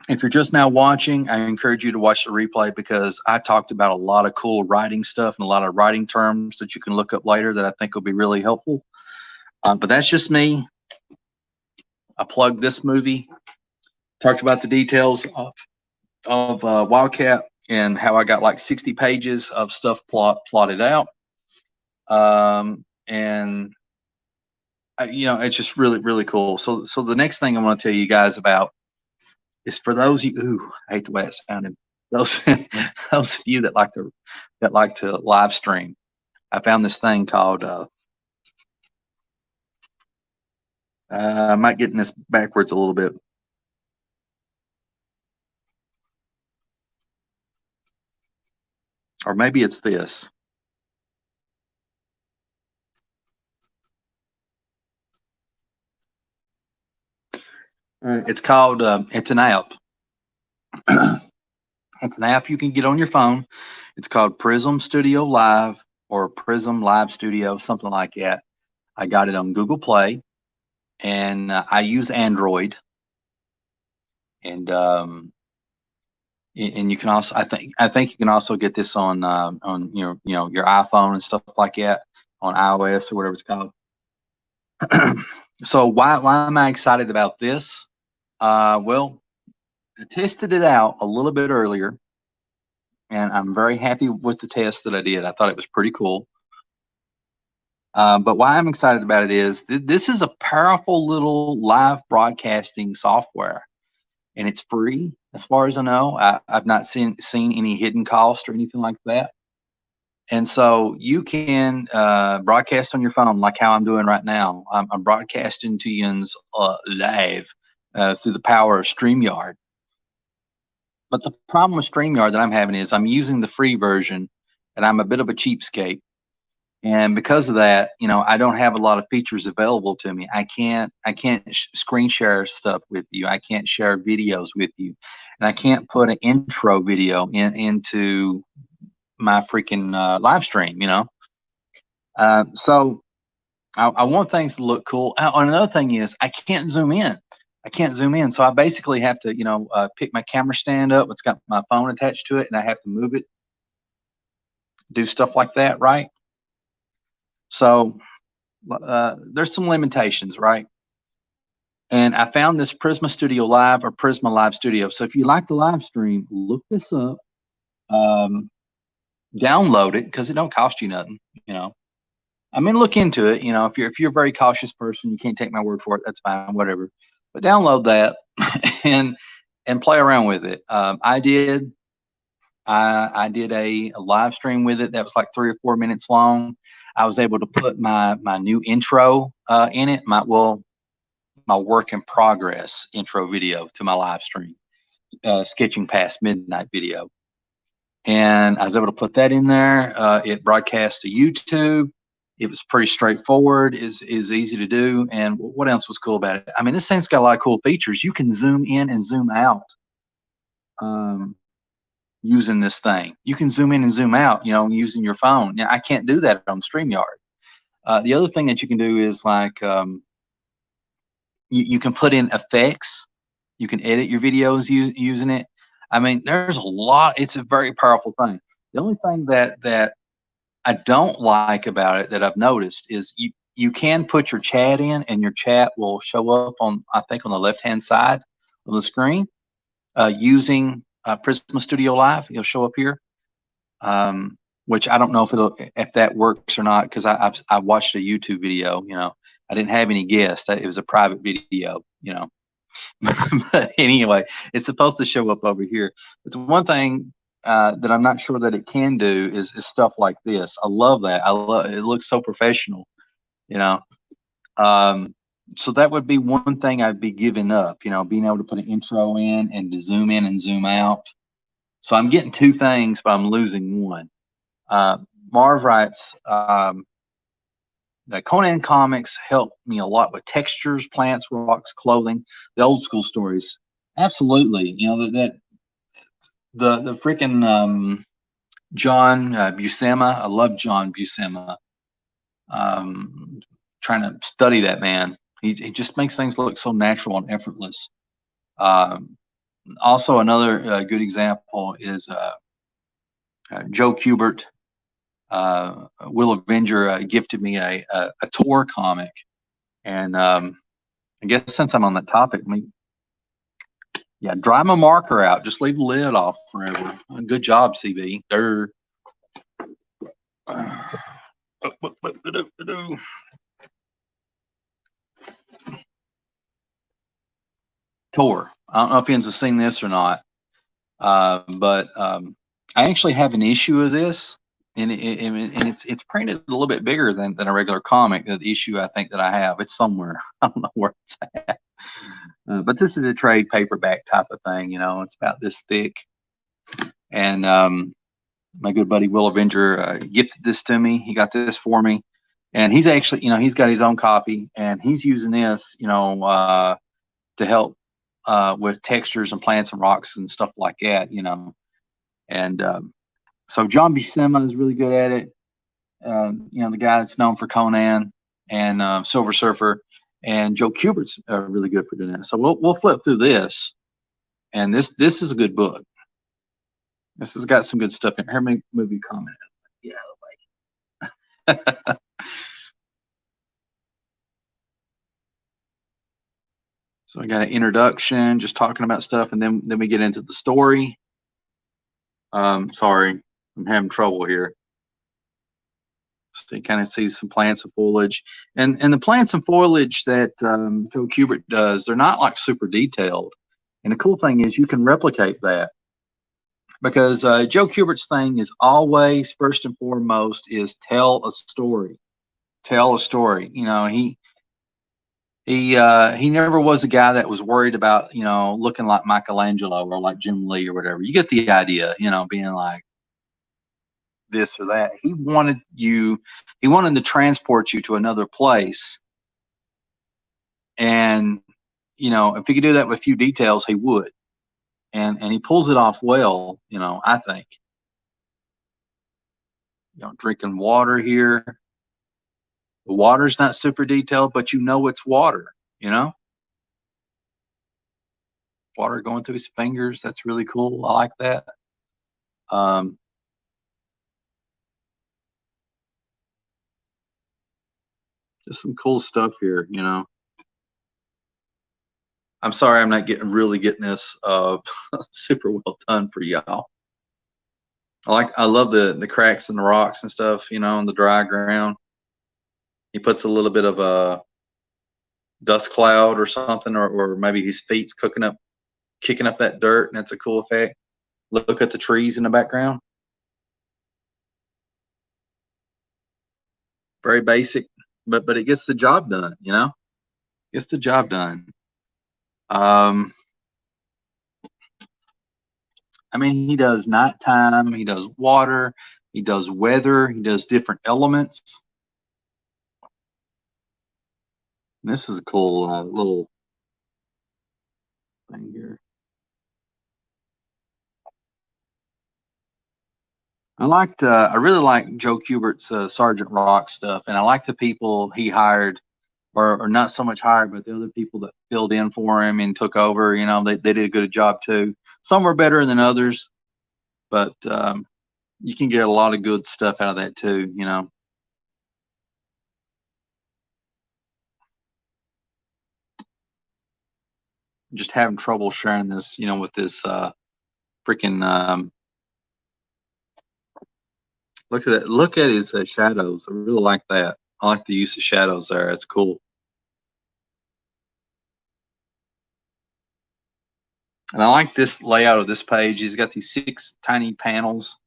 if you're just now watching, I encourage you to watch the replay because I talked about a lot of cool writing stuff and a lot of writing terms that you can look up later that I think will be really helpful. But that's just me. I plugged this movie, talked about the details of Wildcat and how I got like 60 pages of stuff plotted out. And it's just really, really cool. So the next thing I want to tell you guys about is for those of you, I hate the way it sounded. Those of you that like to live stream. I found this thing called I might get in this backwards a little bit. Or maybe it's this. It's called, it's an app. It's an app you can get on your phone. It's called Prism Studio Live or Prism Live Studio, something like that. I got it on Google Play, and I use Android. And you can also, I think you can also get this on your iPhone and stuff like that, on iOS or whatever it's called. So why am I excited about this? Well, I tested it out a little bit earlier, and I'm very happy with the test that I did. I thought it was pretty cool. But why I'm excited about it is this is a powerful little live broadcasting software, and it's free as far as I know. I've not seen any hidden cost or anything like that. And so you can broadcast on your phone like how I'm doing right now. I'm broadcasting to you live through the power of StreamYard. But the problem with StreamYard that I'm having is I'm using the free version, and I'm a bit of a cheapskate. And because of that, I don't have a lot of features available to me. I can't screen share stuff with you. I can't share videos with you, and I can't put an intro video into my freaking live stream. So I want things to look cool. And another thing is I can't zoom in. I can't zoom in. So I basically have to, pick my camera stand up. It's got my phone attached to it, and I have to move it, do stuff like that, right? So there's some limitations, right? And I found this Prisma Studio Live or Prisma Live Studio. So if you like the live stream, look this up, download it because it don't cost you nothing. I mean, look into it. If you're a very cautious person, you can't take my word for it. That's fine, whatever. But download that and play around with it. I did a live stream with it that was like 3 or 4 minutes long. I was able to put my new intro in it. My work in progress intro video to my live stream, sketching past midnight video, and I was able to put that in there. It broadcast to YouTube. It was pretty straightforward, is easy to do. And what else was cool about it? I mean, this thing's got a lot of cool features. You can zoom in and zoom out using this thing. You can zoom in and zoom out, using your phone. Now, I can't do that on StreamYard. The other thing that you can do is like you can put in effects. You can edit your videos using it. I mean, there's a lot. It's a very powerful thing. The only thing that I don't like about it that I've noticed is you can put your chat in, and your chat will show up on, I think, on the left-hand side of the screen using Prisma Studio Live. It'll show up here, which I don't know if that works or not, because I watched a YouTube video. I didn't have any guests. It was a private video. But anyway, it's supposed to show up over here. But the one thing that I'm not sure that it can do is stuff like this. I love that. It looks so professional, you know. So that would be one thing I'd be giving up, being able to put an intro in and to zoom in and zoom out. So I'm getting two things, but I'm losing one. Marv writes, the Conan comics helped me a lot with textures, plants, rocks, clothing, the old school stories. Absolutely, the freaking John Buscema. I love John Buscema. Trying to study that man. He just makes things look so natural and effortless. Also, another good example is Joe Kubert. Will Avenger gifted me a Tor comic, and I guess since I'm on that topic, dry my marker out. Just leave the lid off forever. Good job, CB. Tor. I don't know if anyone's seen this or not, but I actually have an issue of this, and it's printed a little bit bigger than a regular comic. The issue I think that I have, it's somewhere. I don't know where it's at. But this is a trade paperback type of thing. It's about this thick. And my good buddy Will Avenger gifted this to me. He got this for me, and he's actually, he's got his own copy, and he's using this, to help with textures and plants and rocks and stuff like that, And so John Buscema is really good at it. The guy that's known for Conan and Silver Surfer, and Joe Kubert's really good for doing that. So we'll flip through this, and this is a good book. This has got some good stuff in here. Movie comment. Yeah, like. So I got an introduction, just talking about stuff, and then we get into the story. Sorry, I'm having trouble here. So you kind of see some plants and foliage, and the plants and foliage that Joe Kubert does, they're not like super detailed. And the cool thing is you can replicate that because Joe Kubert's thing is always first and foremost is tell a story. Tell a story. You know, he never was a guy that was worried about, you know, looking like Michelangelo or like Jim Lee or whatever. You get the idea, you know, being like this or that. He wanted to transport you to another place. And, you know, if he could do that with a few details, he would. And he pulls it off well, you know, I think. You know, drinking water here. The water's not super detailed, but you know it's water, you know? Water going through his fingers. That's really cool. I like that. Um, just some cool stuff here, you know. I'm sorry I'm not really getting this super well done for y'all. I love the cracks in the rocks and stuff, you know, on the dry ground. He puts a little bit of a dust cloud or something, or maybe his feet's kicking up that dirt, and that's a cool effect. Look at the trees in the background. Very basic, but it gets the job done, you know? Gets the job done. Um, I mean, he does nighttime, he does water, he does weather, he does different elements. And this is a cool little thing here. I really like Joe Kubert's Sergeant Rock stuff, and I like the people he hired, or not so much hired, but the other people that filled in for him and took over. You know, they did a good job too. Some were better than others, but you can get a lot of good stuff out of that too. You know, just having trouble sharing this, you know, with this freaking. Look at that! Look at his shadows. I really like that. I like the use of shadows there. It's cool. And I like this layout of this page. He's got these 6 tiny panels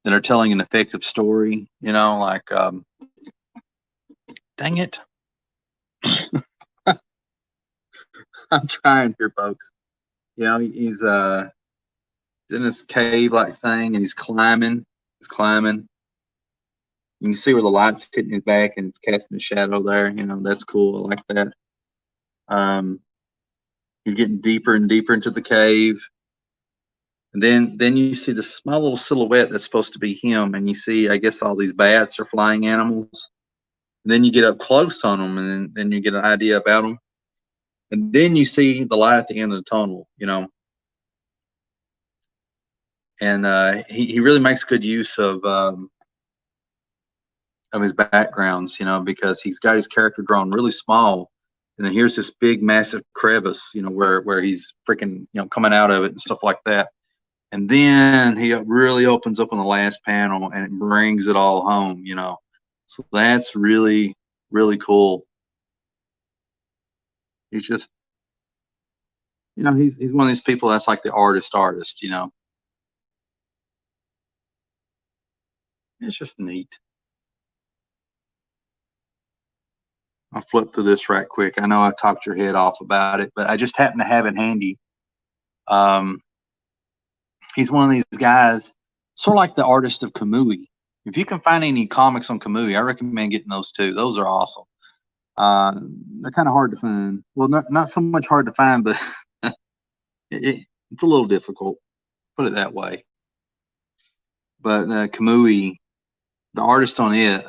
that are telling an effective story. You know, like, dang it, I'm trying here, folks. You know, he's in this cave-like thing, and he's climbing. He's climbing. You can see where the light's hitting his back, and it's casting a shadow there. You know, that's cool. I like that. Um, he's getting deeper and deeper into the cave. And then you see this small little silhouette that's supposed to be him, and you see, I guess, all these bats are flying animals. And then you get up close on them, and then you get an idea about them. And then you see the light at the end of the tunnel, you know. And he really makes good use of his backgrounds, you know, because he's got his character drawn really small, and then here's this big, massive crevice, you know, where he's freaking, you know, coming out of it and stuff like that. And then he really opens up on the last panel, and it brings it all home, you know. So that's really, really cool. He's just, you know, he's one of these people that's like the artist, you know. It's just neat. I'll flip through this right quick. I know I've talked your head off about it, but I just happen to have it handy. Um, he's one of these guys, sort of like the artist of Kamui. If you can find any comics on Kamui, I recommend getting those too. Those are awesome. They're kind of hard to find. Well, not so much hard to find, but it's a little difficult. Put it that way. But Kamui, the artist on it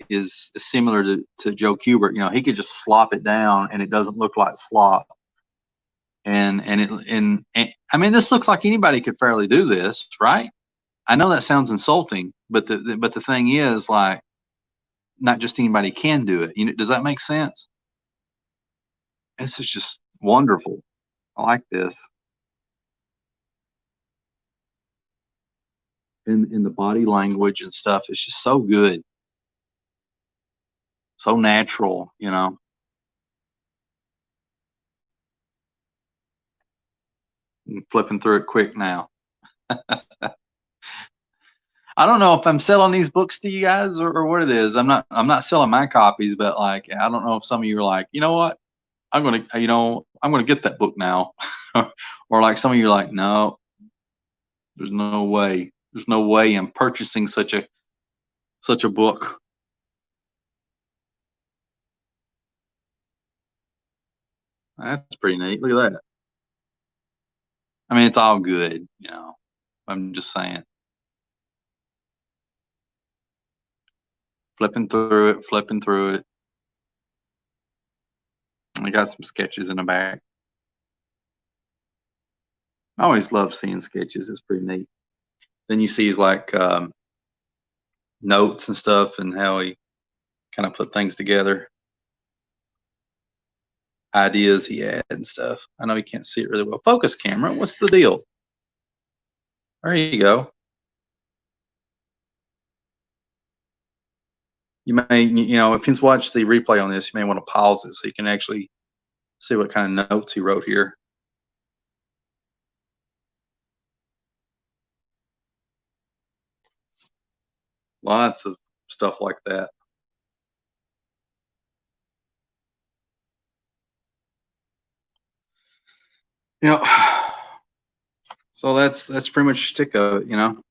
is similar to Joe Kubert. You know, he could just slop it down, and it doesn't look like slop. And I mean, this looks like anybody could fairly do this, right? I know that sounds insulting, but the thing is, like, not just anybody can do it. You know, does that make sense? This is just wonderful. I like this. in the body language and stuff. It's just so good, so natural, you know. I'm flipping through it quick now. I don't know if I'm selling these books to you guys or what it is. I'm not selling my copies, but like I don't know if some of you are like, you know what, I'm gonna get that book now, or like some of you are like, no, there's no way, I'm purchasing such a book. That's pretty neat. Look at that. I mean, it's all good, you know. I'm just saying. Flipping through it, flipping through it. I got some sketches in the back. I always love seeing sketches. It's pretty neat. Then you see his like notes and stuff and how he kind of put things together, ideas he had and stuff. I know you can't see it really well. Focus camera, what's the deal? There you go. You may, you know, if he's watched the replay on this, you may want to pause it so you can actually see what kind of notes he wrote here. Lots of stuff like that. You know, so that's pretty much stick of it, you know.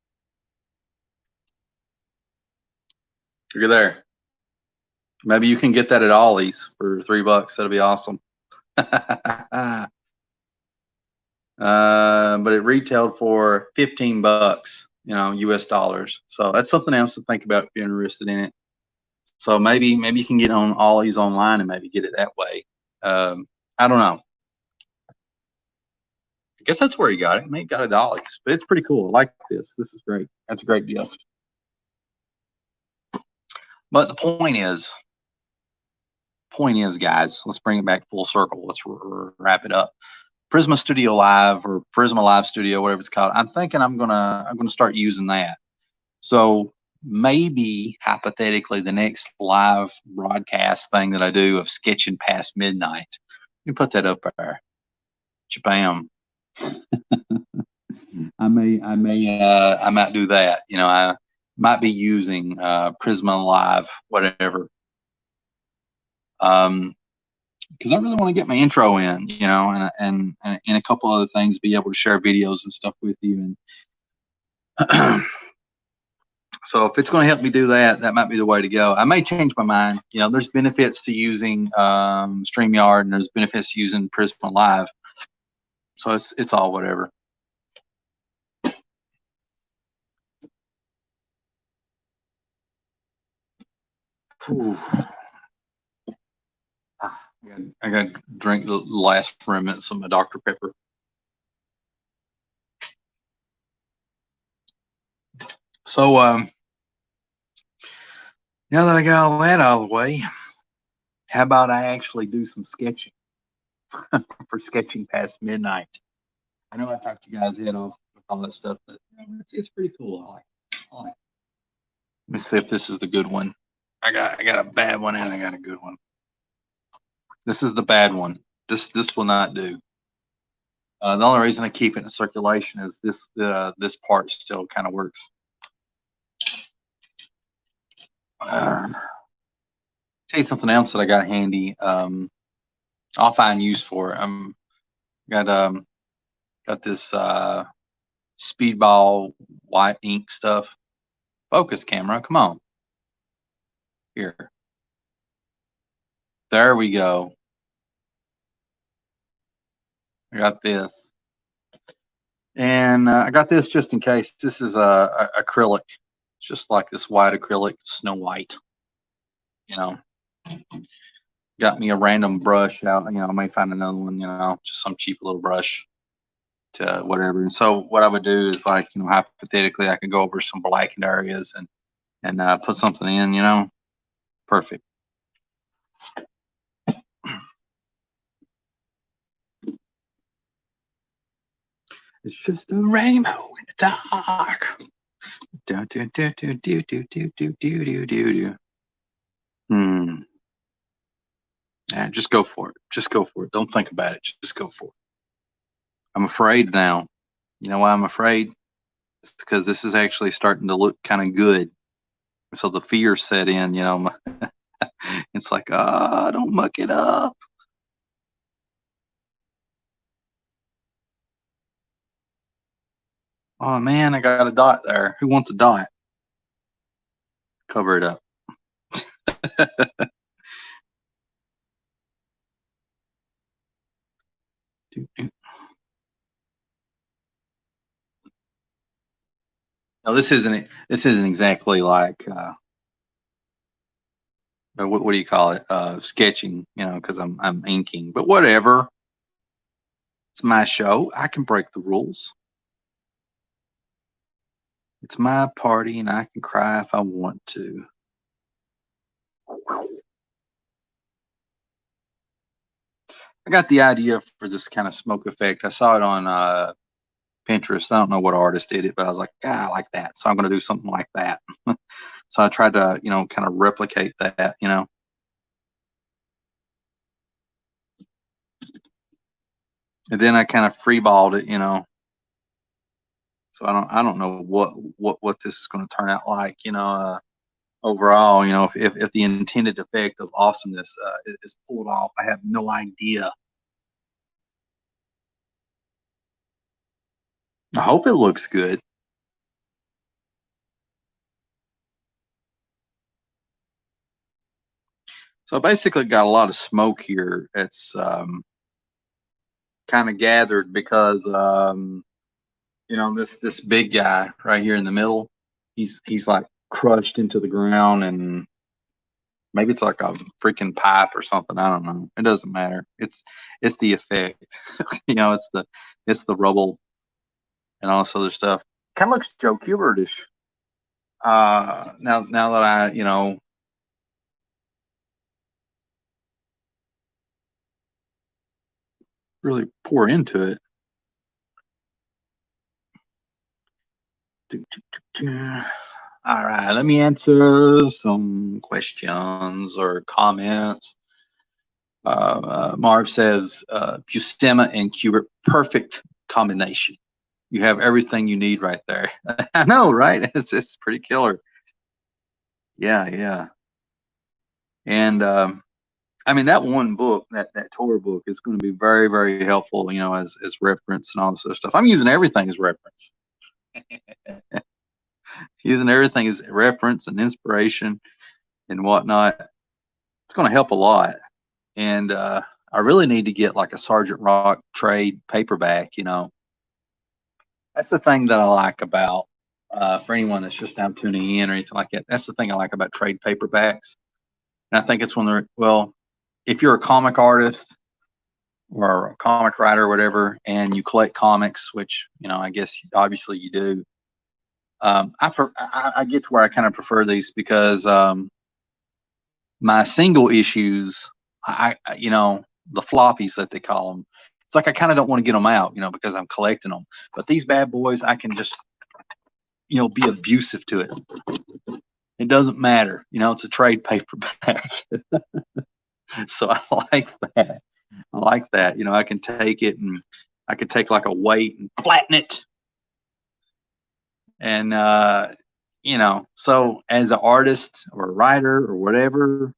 Look at there. Maybe you can get that at Ollie's for $3. That'll be awesome. But it retailed for 15 bucks, you know, US dollars. So that's something else to think about if you're interested in it. So maybe you can get on Ollie's online and maybe get it that way. I don't know. I guess that's where he got it. Maybe got it at Ollie's, but it's pretty cool. I like this. This is great. That's a great gift. But the point is, guys, let's bring it back full circle. Let's wrap it up. Prisma Studio Live or Prisma Live Studio, whatever it's called. I'm thinking I'm gonna start using that. So maybe hypothetically, the next live broadcast thing that I do of sketching past midnight, let me put that up there. Bam. I might do that. You know, I might be using Prisma Live, whatever. Because I really want to get my intro in, you know, and a couple other things, be able to share videos and stuff with you. And so if it's going to help me do that, that might be the way to go. I may change my mind. You know, there's benefits to using StreamYard, and there's benefits to using Prisma Live. So it's all whatever. Ooh. I got to drink the last remnants of my Dr. Pepper. So now that I got all that out of the way, how about I actually do some sketching for sketching past midnight? I know I talked you guys head off with all that stuff, but it's pretty cool. I like it. Let me see if this is the good one. I got a bad one and I got a good one. This is the bad one. This will not do. The only reason I keep it in circulation is this part still kind of works. Tell you something else that I got handy. I'll find use for. Got this speedball white ink stuff. Focus camera, come on. Here. There we go. I got this. And I got this just in case. This is a acrylic. It's just like this white acrylic, Snow White. You know, got me a random brush out. You know, I may find another one. You know, just some cheap little brush to whatever. And so what I would do is like, you know, hypothetically, I could go over some blackened areas and put something in. You know, perfect. It's just a rainbow in the dark. Do, do, do, do, do, do, do, do, do, do, do. Yeah, just go for it. Just go for it. Don't think about it. Just go for it. I'm afraid now. You know why I'm afraid? It's because this is actually starting to look kind of good. So the fear set in, it's like, don't muck it up. Oh man, I got a dot there. Who wants a dot? Cover it up. No, this isn't exactly like what do you call it? Sketching, because I'm inking. But whatever. It's my show. I can break the rules. It's my party, and I can cry if I want to. I got the idea for this kind of smoke effect. I saw it on Pinterest. I don't know what artist did it, but I was like, I like that. So I'm going to do something like that. So I tried to, kind of replicate that. And then I kind of freeballed it. So I don't know what this is going to turn out like, overall, if the intended effect of awesomeness is pulled off. I have no idea. I hope it looks good. So I basically got a lot of smoke here. It's kind of gathered because this big guy right here in the middle, he's like crushed into the ground, and maybe it's like a freaking pipe or something. I don't know. It doesn't matter. It's the effect. It's the rubble and all this other stuff. Kind of looks Joe Kubertish. Now that I really pour into it. All right, let me answer some questions or comments. Marv says Buscema and Kubert, perfect combination. You have everything you need right there. I know, right? It's pretty killer. Yeah. And I mean, that one book, that tour book, is going to be very, very helpful, as reference and all this other stuff. I'm using everything as reference. Using everything as reference and inspiration and whatnot. It's going to help a lot. And I really need to get like a Sergeant Rock trade paperback. That's the thing that I like about, for anyone that's just now tuning in or anything like that. That's the thing I like about trade paperbacks. And I think it's well, if you're a comic artist or a comic writer or whatever, and you collect comics, which, I guess obviously you do. I get to where I kind of prefer these because my single issues, the floppies that they call them, it's like I kind of don't want to get them out, because I'm collecting them. But these bad boys, I can just, be abusive to it. It doesn't matter, it's a trade paperback. So I like that. I can take it, and I could take like a weight and flatten it. And so as an artist or a writer or whatever,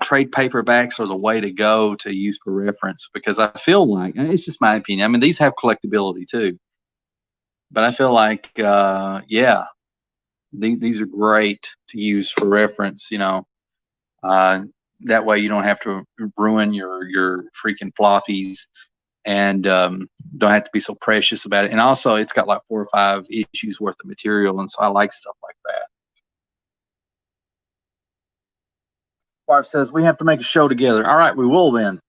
trade paperbacks are the way to go to use for reference, because I feel like, and it's just my opinion, I mean, these have collectability too, but I feel like these are great to use for reference. That way you don't have to ruin your freaking floppies, and don't have to be so precious about it. And also, it's got like 4 or 5 issues worth of material, and so I like stuff like that. Wife says we have to make a show together. All right, we will then.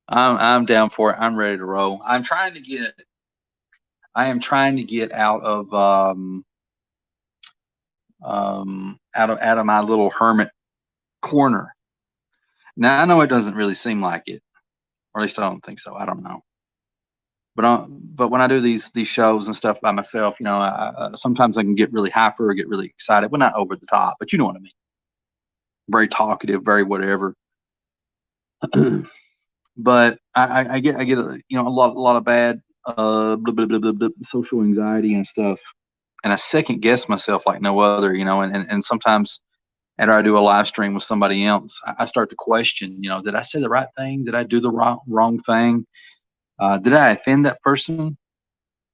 I'm down for it. I'm ready to roll. I am trying to get out of out of my little hermit corner. Now I know it doesn't really seem like it, or at least I don't think so. I don't know, but when I do these shows and stuff by myself, you know, sometimes I can get really hyper or get really excited. Well, not over the top, but you know what I mean. Very talkative, very whatever. But I get you know, a lot of bad social anxiety and stuff, and I second guess myself like no other, you know, and sometimes after I do a live stream with somebody else, I start to question, you know, did I say the right thing? Did I do the wrong thing? Did I offend that person?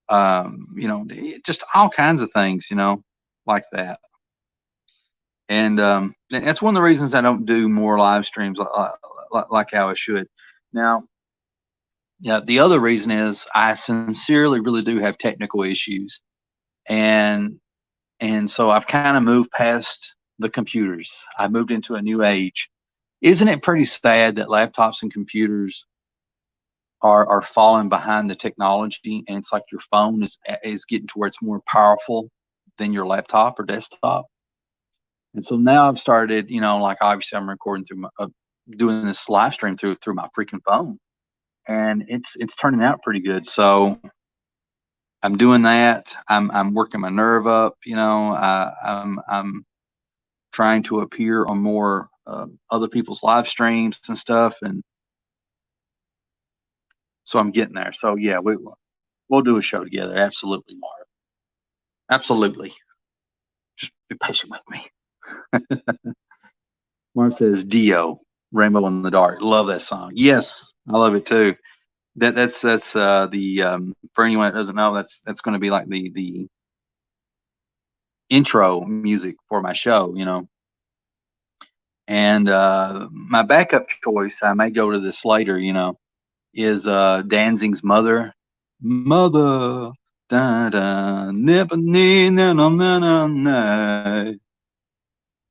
You know, just all kinds of things, you know, like that. And that's one of the reasons I don't do more live streams like how I should. Now, yeah, the other reason is I sincerely really do have technical issues, and so I've kind of moved past the computers. I moved into a new age. Isn't it pretty sad that laptops and computers are falling behind the technology, and it's like your phone is getting to where it's more powerful than your laptop or desktop? And so now I've started, you know, like obviously I'm recording through my, doing this live stream through my freaking phone, and it's turning out pretty good. So I'm doing that. I'm working my nerve up, you know. I'm trying to appear on more other people's live streams and stuff, and so I'm getting there. So yeah, we'll do a show together. Absolutely, Marv. Absolutely. Just be patient with me. Marv says Dio, Rainbow in the Dark. Love that song. Yes, I love it too. That's the for anyone that doesn't know, that's going to be like the intro music for my show, you know. And my backup choice, I may go to this later, you know, is Danzig's Mother. Mother, da da, never need na na na na na.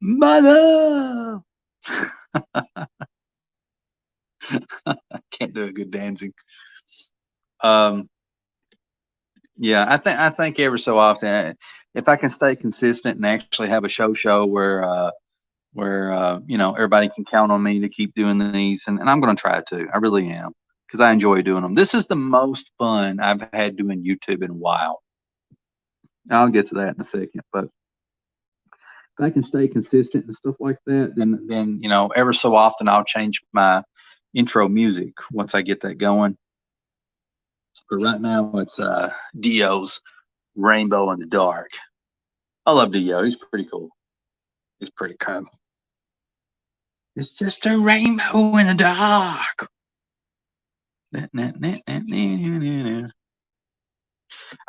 Mother. I can't do a good Danzig. Yeah, I think every so often, if I can stay consistent and actually have a show where you know, everybody can count on me to keep doing these, and I'm going to try to. I really am, because I enjoy doing them. This is the most fun I've had doing YouTube in a while. I'll get to that in a second, but if I can stay consistent and stuff like that, then you know, ever so often I'll change my intro music once I get that going. But right now it's Dio's Rainbow in the Dark. I love Dio. He's pretty cool. He's pretty cool. It's just a rainbow in the dark. I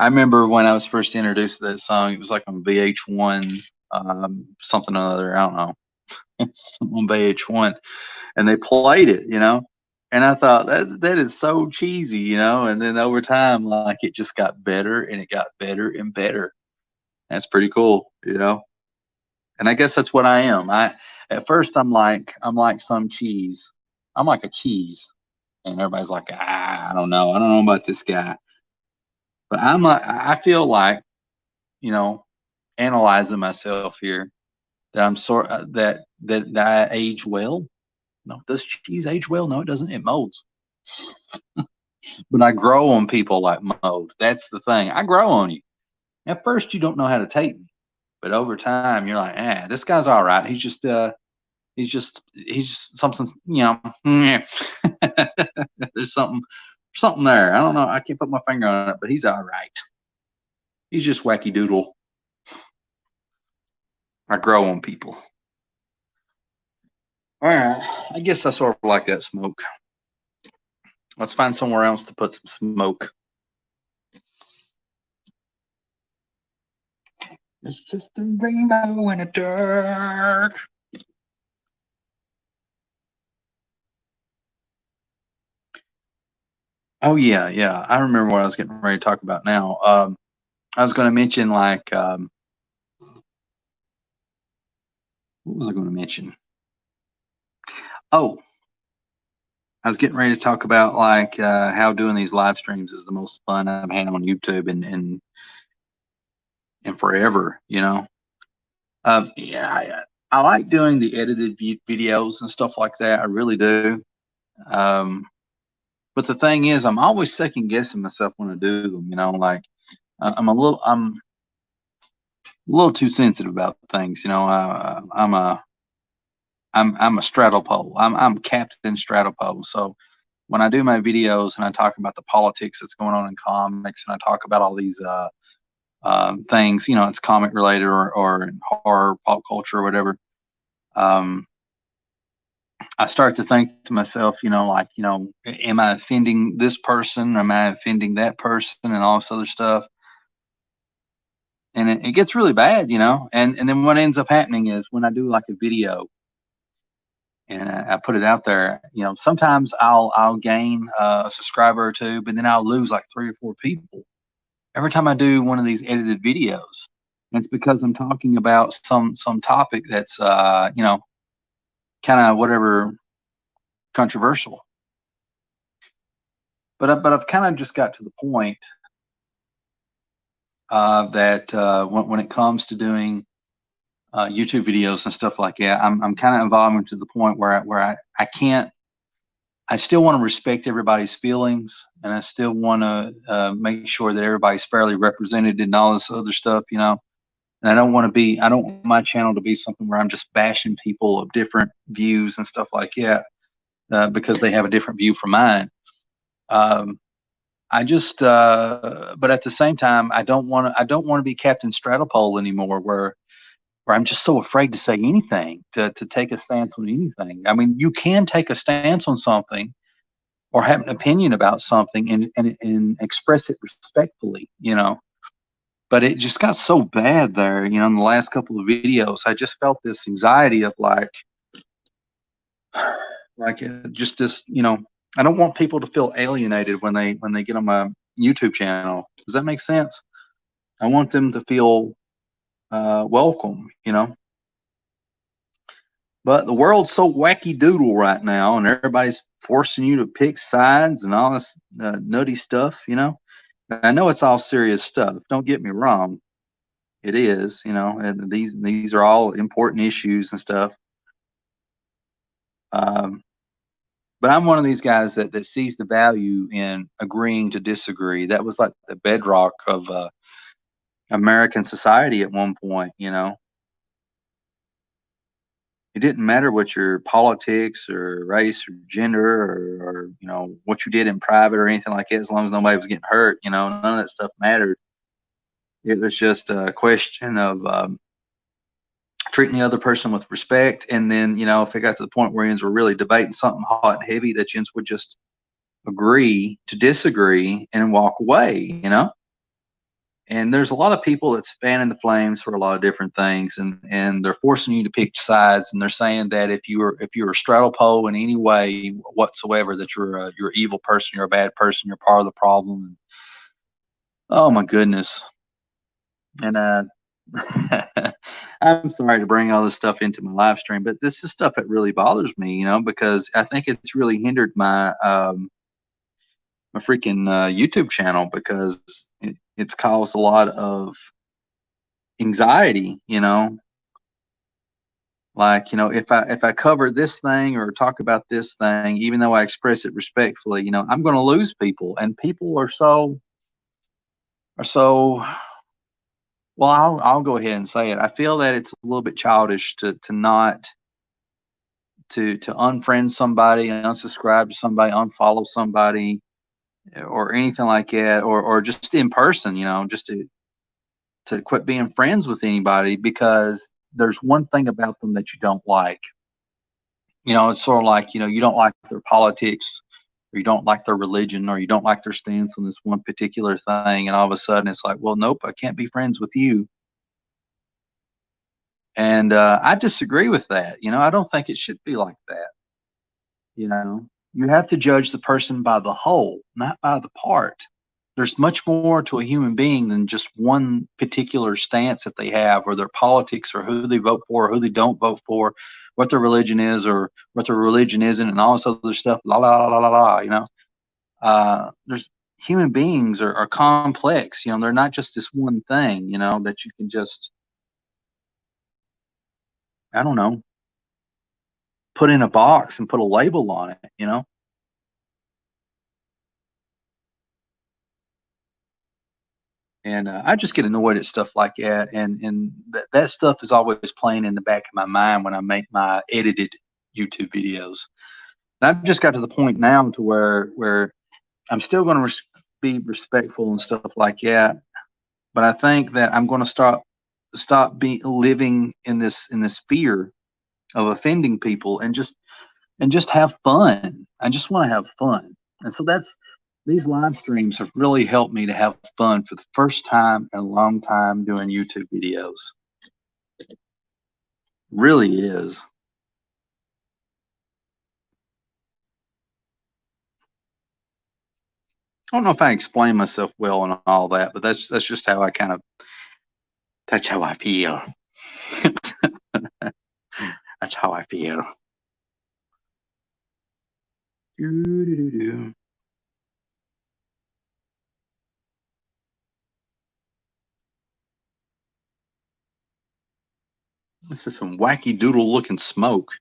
remember when I was first introduced to that song, it was like on VH1, something or other. I don't know. On VH1, and they played it, you know, and I thought that is so cheesy, you know, and then over time, like, it just got better and it got better and better. That's pretty cool, you know. And I guess that's what I am. At first I'm like some cheese. I'm like a cheese, and everybody's like, I don't know, about this guy, but I feel like, you know, analyzing myself here, that I'm sort that I age well. No, does cheese age well? No, it doesn't. It molds. But I grow on people like mold. That's the thing. I grow on you. At first, you don't know how to take me, but over time, you're like, this guy's all right. He's just something, you know. There's something there. I don't know. I can't put my finger on it, but he's all right. He's just wacky doodle. I grow on people. All right. I guess I sort of like that smoke. Let's find somewhere else to put some smoke. It's just a rainbow in the dark. Oh yeah, yeah. I remember what I was getting ready to talk about now. I was going to mention, like, what was I going to mention? Oh, I was getting ready to talk about, like, how doing these live streams is the most fun I've had on YouTube and forever, you know. Yeah, I like doing the edited videos and stuff like that. I really do. Um, But the thing is, I'm always second guessing myself when I do them. Like I'm a little too sensitive about things. I'm a straddle pole. I'm Captain Straddle Pole. So when I do my videos and I talk about the politics that's going on in comics and I talk about all these things, it's comic related or horror, pop culture, or whatever. Um, I start to think to myself, like, am I offending this person? Am I offending that person? And all this other stuff. And it gets really bad, and then what ends up happening is when I do like a video and I put it out there, sometimes I'll gain a subscriber or two, but then I'll lose like 3 or 4 people every time I do one of these edited videos. And it's because I'm talking about some topic that's kind of whatever controversial. But I've kind of just got to the point that when it comes to doing YouTube videos and stuff like that, I'm kind of evolving to the point where I can't. I still want to respect everybody's feelings, and I still want to make sure that everybody's fairly represented and all this other stuff, And I don't want my channel to be something where I'm just bashing people of different views and stuff like that because they have a different view from mine. Um, but at the same time, I don't want to be Captain Stratopole anymore, where I'm just so afraid to say anything, to take a stance on anything. I mean, you can take a stance on something or have an opinion about something and express it respectfully, But it just got so bad there, in the last couple of videos. I just felt this anxiety of just this, I don't want people to feel alienated when they get on my YouTube channel. Does that make sense? I want them to feel welcome, But the world's so wacky doodle right now, and everybody's forcing you to pick sides and all this nutty stuff, I know it's all serious stuff. Don't get me wrong, it is, and these are all important issues and stuff. Um, but I'm one of these guys that sees the value in agreeing to disagree. That was like the bedrock of American society at one point. It didn't matter what your politics or race or gender or what you did in private or anything like that, as long as nobody was getting hurt. None of that stuff mattered. It was just a question of treating the other person with respect, and then if it got to the point where ends were really debating something hot and heavy, that ends would just agree to disagree and walk away. And there's a lot of people that's fanning the flames for a lot of different things, and they're forcing you to pick sides, and they're saying that if you're a straddle pole in any way whatsoever, that you're an evil person, you're a bad person, you're part of the problem. Oh my goodness. And I'm sorry to bring all this stuff into my live stream, but this is stuff that really bothers me, because I think it's really hindered my freaking YouTube channel, because it's caused a lot of anxiety. Like, if I cover this thing or talk about this thing, even though I express it respectfully, I'm going to lose people, and people are so. Well, I'll go ahead and say it. I feel that it's a little bit childish to not to unfriend somebody, unsubscribe to somebody, unfollow somebody, or anything like that, or just in person, just to quit being friends with anybody because there's one thing about them that you don't like. It's sort of like, you don't like their politics, or you don't like their religion, or you don't like their stance on this one particular thing, and all of a sudden it's like, well, nope, I can't be friends with you. And I disagree with that. I don't think it should be like that. You know, you have to judge the person by the whole, not by the part. There's much more to a human being than just one particular stance that they have, or their politics, or who they vote for, or who they don't vote for, what their religion is, or what their religion isn't, and all this other stuff. La la la la la. There's human beings are complex. They're not just this one thing. That you can just, I don't know, put in a box and put a label on it. And I just get annoyed at stuff like that, and that stuff is always playing in the back of my mind when I make my edited YouTube videos. And I've just got to the point now to where I'm still going to be respectful and stuff like that, but I think that I'm going to stop being living in this fear of offending people, and just have fun. I just want to have fun. And so these live streams have really helped me to have fun for the first time in a long time doing YouTube videos. Really is. I don't know if I explain myself well and all that, but that's just how that's how I feel. That's how I feel. Doo-doo-doo-doo. This is some wacky doodle looking smoke.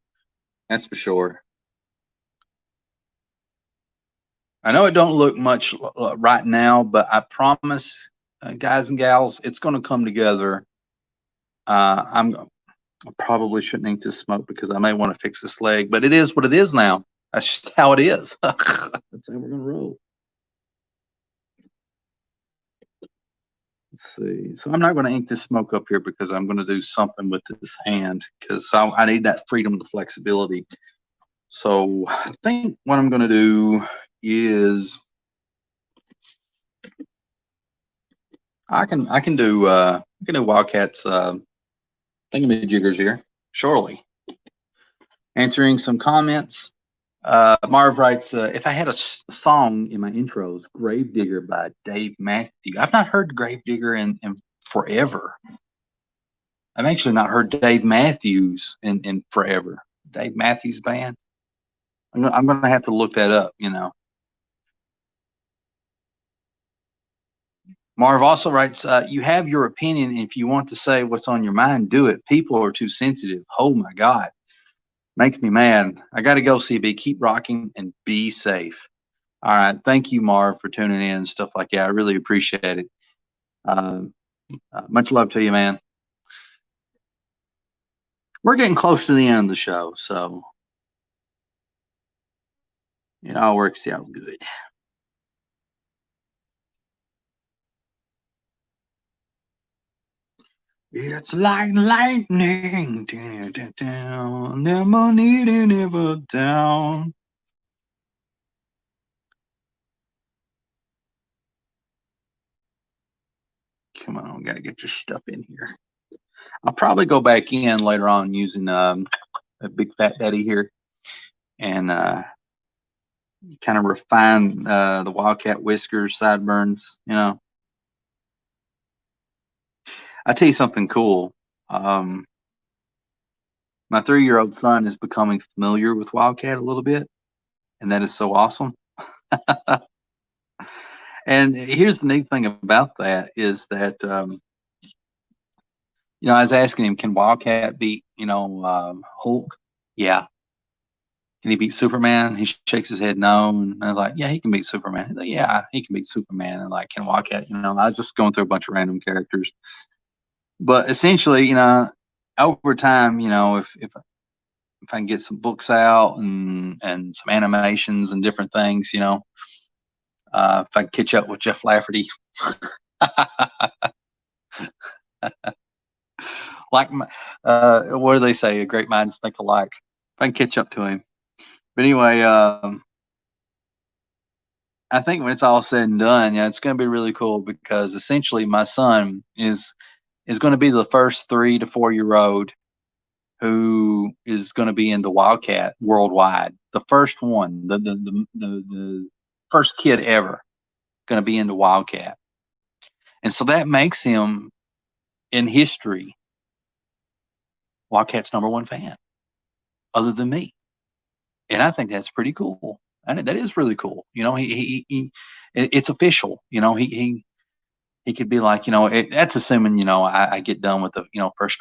That's for sure. I know it don't look much right now, but I promise, guys and gals, it's going to come together. I probably shouldn't eat this smoke because I may want to fix this leg, but it is what it is now. That's just how it is. That's how we're going to roll. Let's see. So I'm not going to ink this smoke up here because I'm going to do something with this hand because I need that freedom, the flexibility. So I think what I'm going to do is I can do Wildcats thingamajiggers here, surely. Answering some comments. Marv writes, if I had a song in my intros, Gravedigger by Dave Matthews. I've not heard Gravedigger in forever. I've actually not heard Dave Matthews in forever. Dave Matthews Band. I'm going to have to look that up, you know. Marv also writes, you have your opinion. If you want to say what's on your mind, do it. People are too sensitive. Oh, my God. Makes me mad. I got to go, CB. Keep rocking and be safe. All right. Thank you, Marv, for tuning in and stuff like that. I really appreciate it. Much love to you, man. We're getting close to the end of the show, so it all works out good. It's like lightning, never needed, never down. Come on, gotta get your stuff in here. I'll probably go back in later on using a Big Fat Daddy here and kind of refine the Wildcat whiskers, sideburns, you know. I tell you something cool. My 3-year-old son is becoming familiar with Wildcat a little bit, and that is so awesome. And here's the neat thing about that is that, you know, I was asking him, can Wildcat beat, you know, Hulk? Yeah. Can he beat Superman? He shakes his head no. And I was like, yeah, he can beat Superman. He's like, yeah, he can beat Superman. And like, can Wildcat, you know, I was just going through a bunch of random characters. But essentially, you know, over time, you know, if I can get some books out and some animations and different things, you know, if I can catch up with Jeff Lafferty. Like, what do they say? Great minds think alike. If I can catch up to him. But anyway, I think when it's all said and done, yeah, it's going to be really cool because essentially my son is going to be the first 3 to 4-year-old who is going to be in the Wildcat worldwide. The first one, the first kid ever going to be into Wildcat. And so that makes him in history Wildcat's #1 fan, other than me. And I think that's pretty cool. And that is really cool. You know, it's official. You know, he could be like, you know, that's assuming, you know, I get done with the, you know, first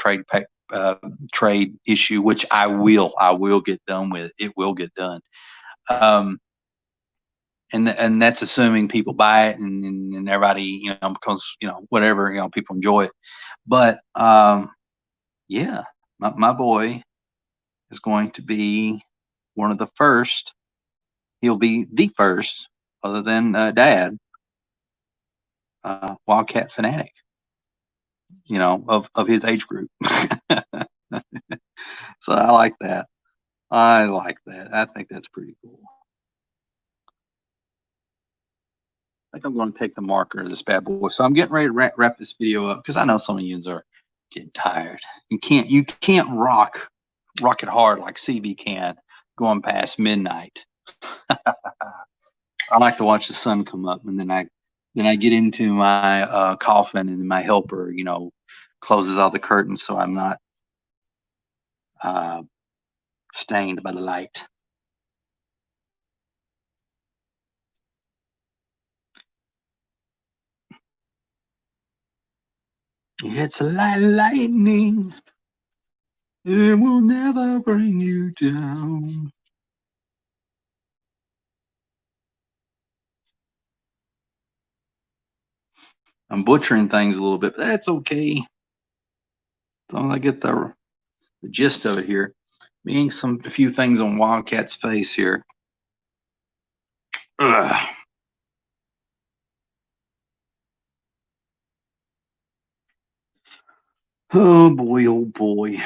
trade issue, which I will get done with. It will get done. and that's assuming people buy it and everybody, because whatever, people enjoy it. But yeah, my boy is going to be one of the first. He'll be the first, other than Dad, Wildcat fanatic, of his age group. So I like that. I like that. I think that's pretty cool. I think I'm going to take the marker of this bad boy. So I'm getting ready to wrap this video up because I know some of you are getting tired. You can't rock it hard like CB can going past midnight. I like to watch the sun come up, and then I get into my coffin, and my helper, closes all the curtains so I'm not stained by the light. It's like lightning. It will never bring you down. I'm butchering things a little bit, but that's okay. As long as I get the gist of it here. Being a few things on Wildcat's face here. Ugh. Oh boy, oh boy.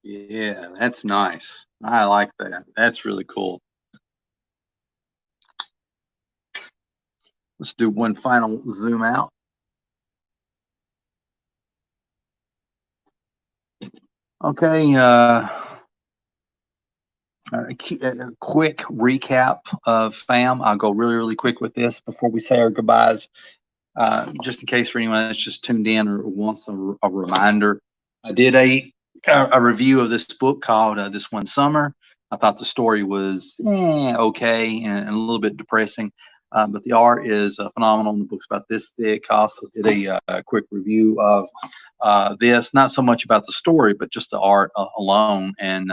Yeah, that's nice. I like that. That's really cool. Let's do one final zoom out. Okay, a quick recap of FAM. I'll go really, really quick with this before we say our goodbyes. Just in case for anyone that's just tuned in or wants a reminder, I did a review of this book called This One Summer. I thought the story was okay and a little bit depressing, but the art is phenomenal. The book's about this thick. I also did a quick review of this, not so much about the story, but just the art alone. And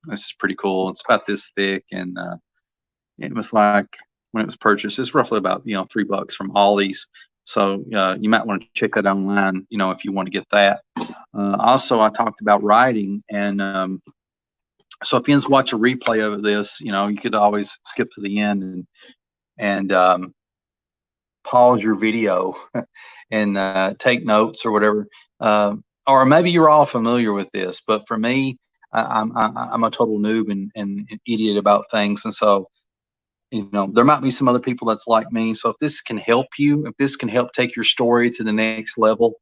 this is pretty cool. It's about this thick, and it was like when it was purchased, it's roughly about $3 from Aldi's. So you might want to check that online, if you want to get that. Also, I talked about writing, and so if you just watch a replay of this, you could always skip to the end and pause your video and take notes or whatever. Or maybe you're all familiar with this, but for me, I'm a total noob and an idiot about things, and so there might be some other people that's like me. So if this can help you, if this can help take your story to the next level,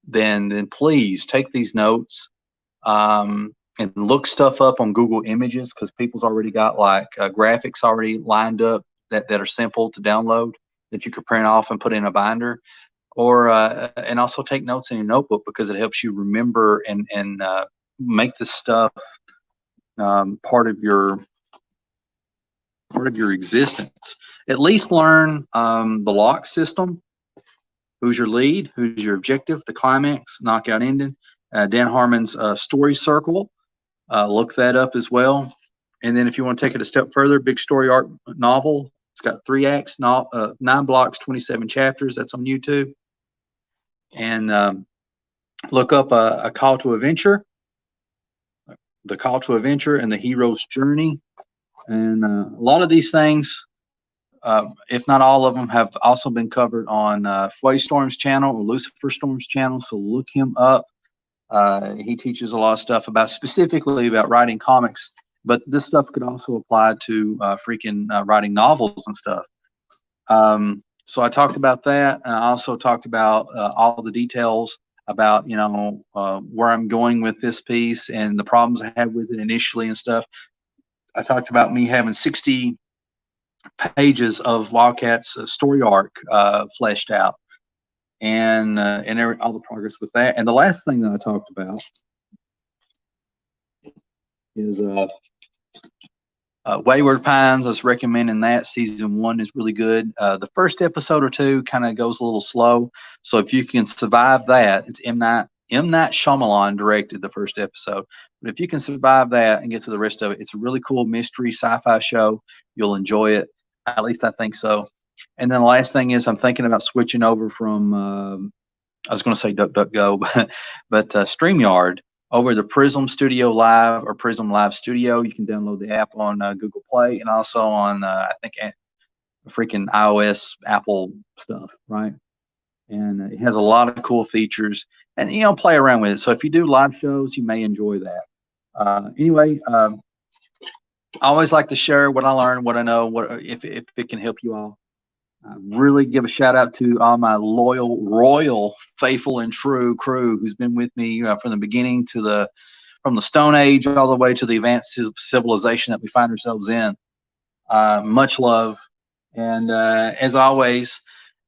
then please take these notes and look stuff up on Google Images, because people's already got like graphics already lined up that are simple to download that you could print off and put in a binder, or and also take notes in your notebook, because it helps you remember and make this stuff part of your existence. At least learn the lock system. Who's your lead? Who's your objective? The climax, knockout ending. Dan Harmon's story circle. Look that up as well. And then if you want to take it a step further, Big Story Arc novel. It's got 3 acts, 9 blocks, 27 chapters. That's on YouTube. And look up a call to adventure. The call to adventure and the hero's journey. And a lot of these things, if not all of them, have also been covered on Fway Storm's channel or Lucifer Storm's channel. So look him up. He teaches a lot of stuff specifically about writing comics, but this stuff could also apply to writing novels and stuff. So I talked about that, and I also talked about all the details about where I'm going with this piece and the problems I had with it initially and stuff. I talked about me having 60 pages of Wildcat's story arc fleshed out, and all the progress with that. And the last thing that I talked about is Wayward Pines. I was recommending that. Season 1 is really good. The first episode or two kind of goes a little slow, so if you can survive that, it's M. Night Shyamalan directed the first episode. But if you can survive that and get to the rest of it, it's a really cool mystery sci-fi show. You'll enjoy it. At least I think so. And then the last thing is I'm thinking about switching over from I was going to say DuckDuckGo, but StreamYard over the Prism Studio Live or Prism Live Studio. You can download the app on Google Play and also on I think freaking iOS, Apple stuff, right? And it has a lot of cool features, and play around with it. So if you do live shows, you may enjoy that. Anyway, I always like to share what I learned, what I know, if it can help you all. Really give a shout out to all my loyal, faithful, and true crew who's been with me from the beginning from the Stone Age all the way to the advanced civilization that we find ourselves in. Much love, and as always,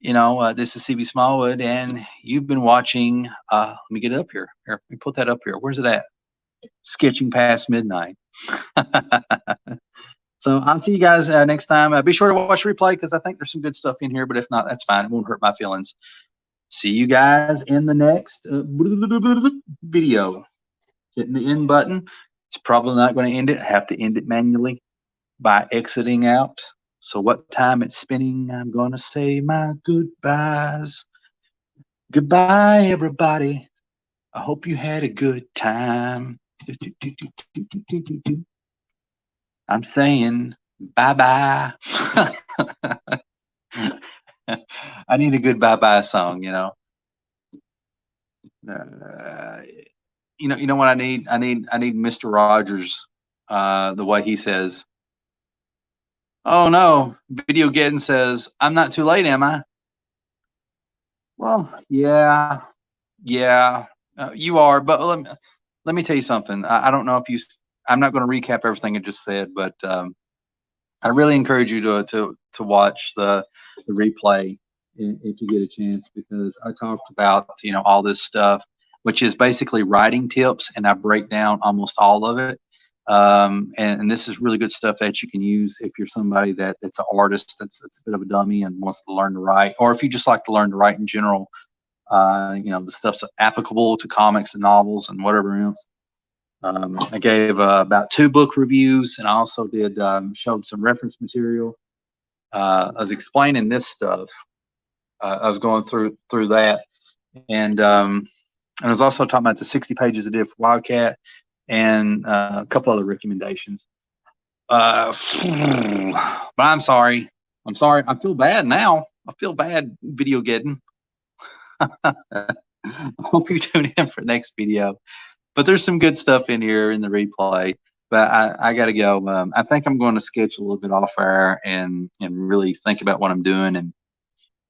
this is CB Smallwood, and you've been watching. Let me get it up here. Here, let me put that up here. Where's it at? Sketching Past Midnight. So I'll see you guys next time. Be sure to watch the replay because I think there's some good stuff in here, but if not, that's fine. It won't hurt my feelings. See you guys in the next video. Hitting the end button. It's probably not going to end it. I have to end it manually by exiting out. So what time it's spinning, I'm going to say my goodbyes. Goodbye, everybody. I hope you had a good time. I'm saying bye-bye. I need a good bye-bye song, you know what I need? I need Mr. Rogers, the way he says, "Oh no, Videogeddon says, I'm not too late, am I?" Well, yeah, you are, but let me tell you something. I don't know if I'm not going to recap everything I just said, but I really encourage you to watch the replay if you get a chance, because I talked about all this stuff, which is basically writing tips, and I break down almost all of it. And this is really good stuff that you can use if you're somebody that's an artist that's a bit of a dummy and wants to learn to write, or if you just like to learn to write in general. The stuff's applicable to comics and novels and whatever else. I gave about 2 book reviews, and I also showed some reference material. I was explaining this stuff. I was going through that, and I was also talking about the 60 pages I did for Wildcat, and a couple other recommendations. But I'm sorry. I feel bad now. I feel bad, Videogeddon. I hope you tune in for the next video. But there's some good stuff in here in the replay. But I got to go. I think I'm going to sketch a little bit off air and really think about what I'm doing, and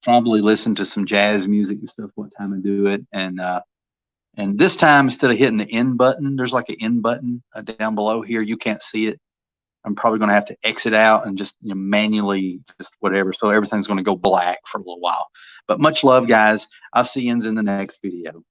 probably listen to some jazz music and stuff what time I do it. And this time, instead of hitting the end button, there's like an end button down below here. You can't see it. I'm probably going to have to exit out and just manually just whatever. So everything's going to go black for a little while. But much love, guys. I'll see you in the next video.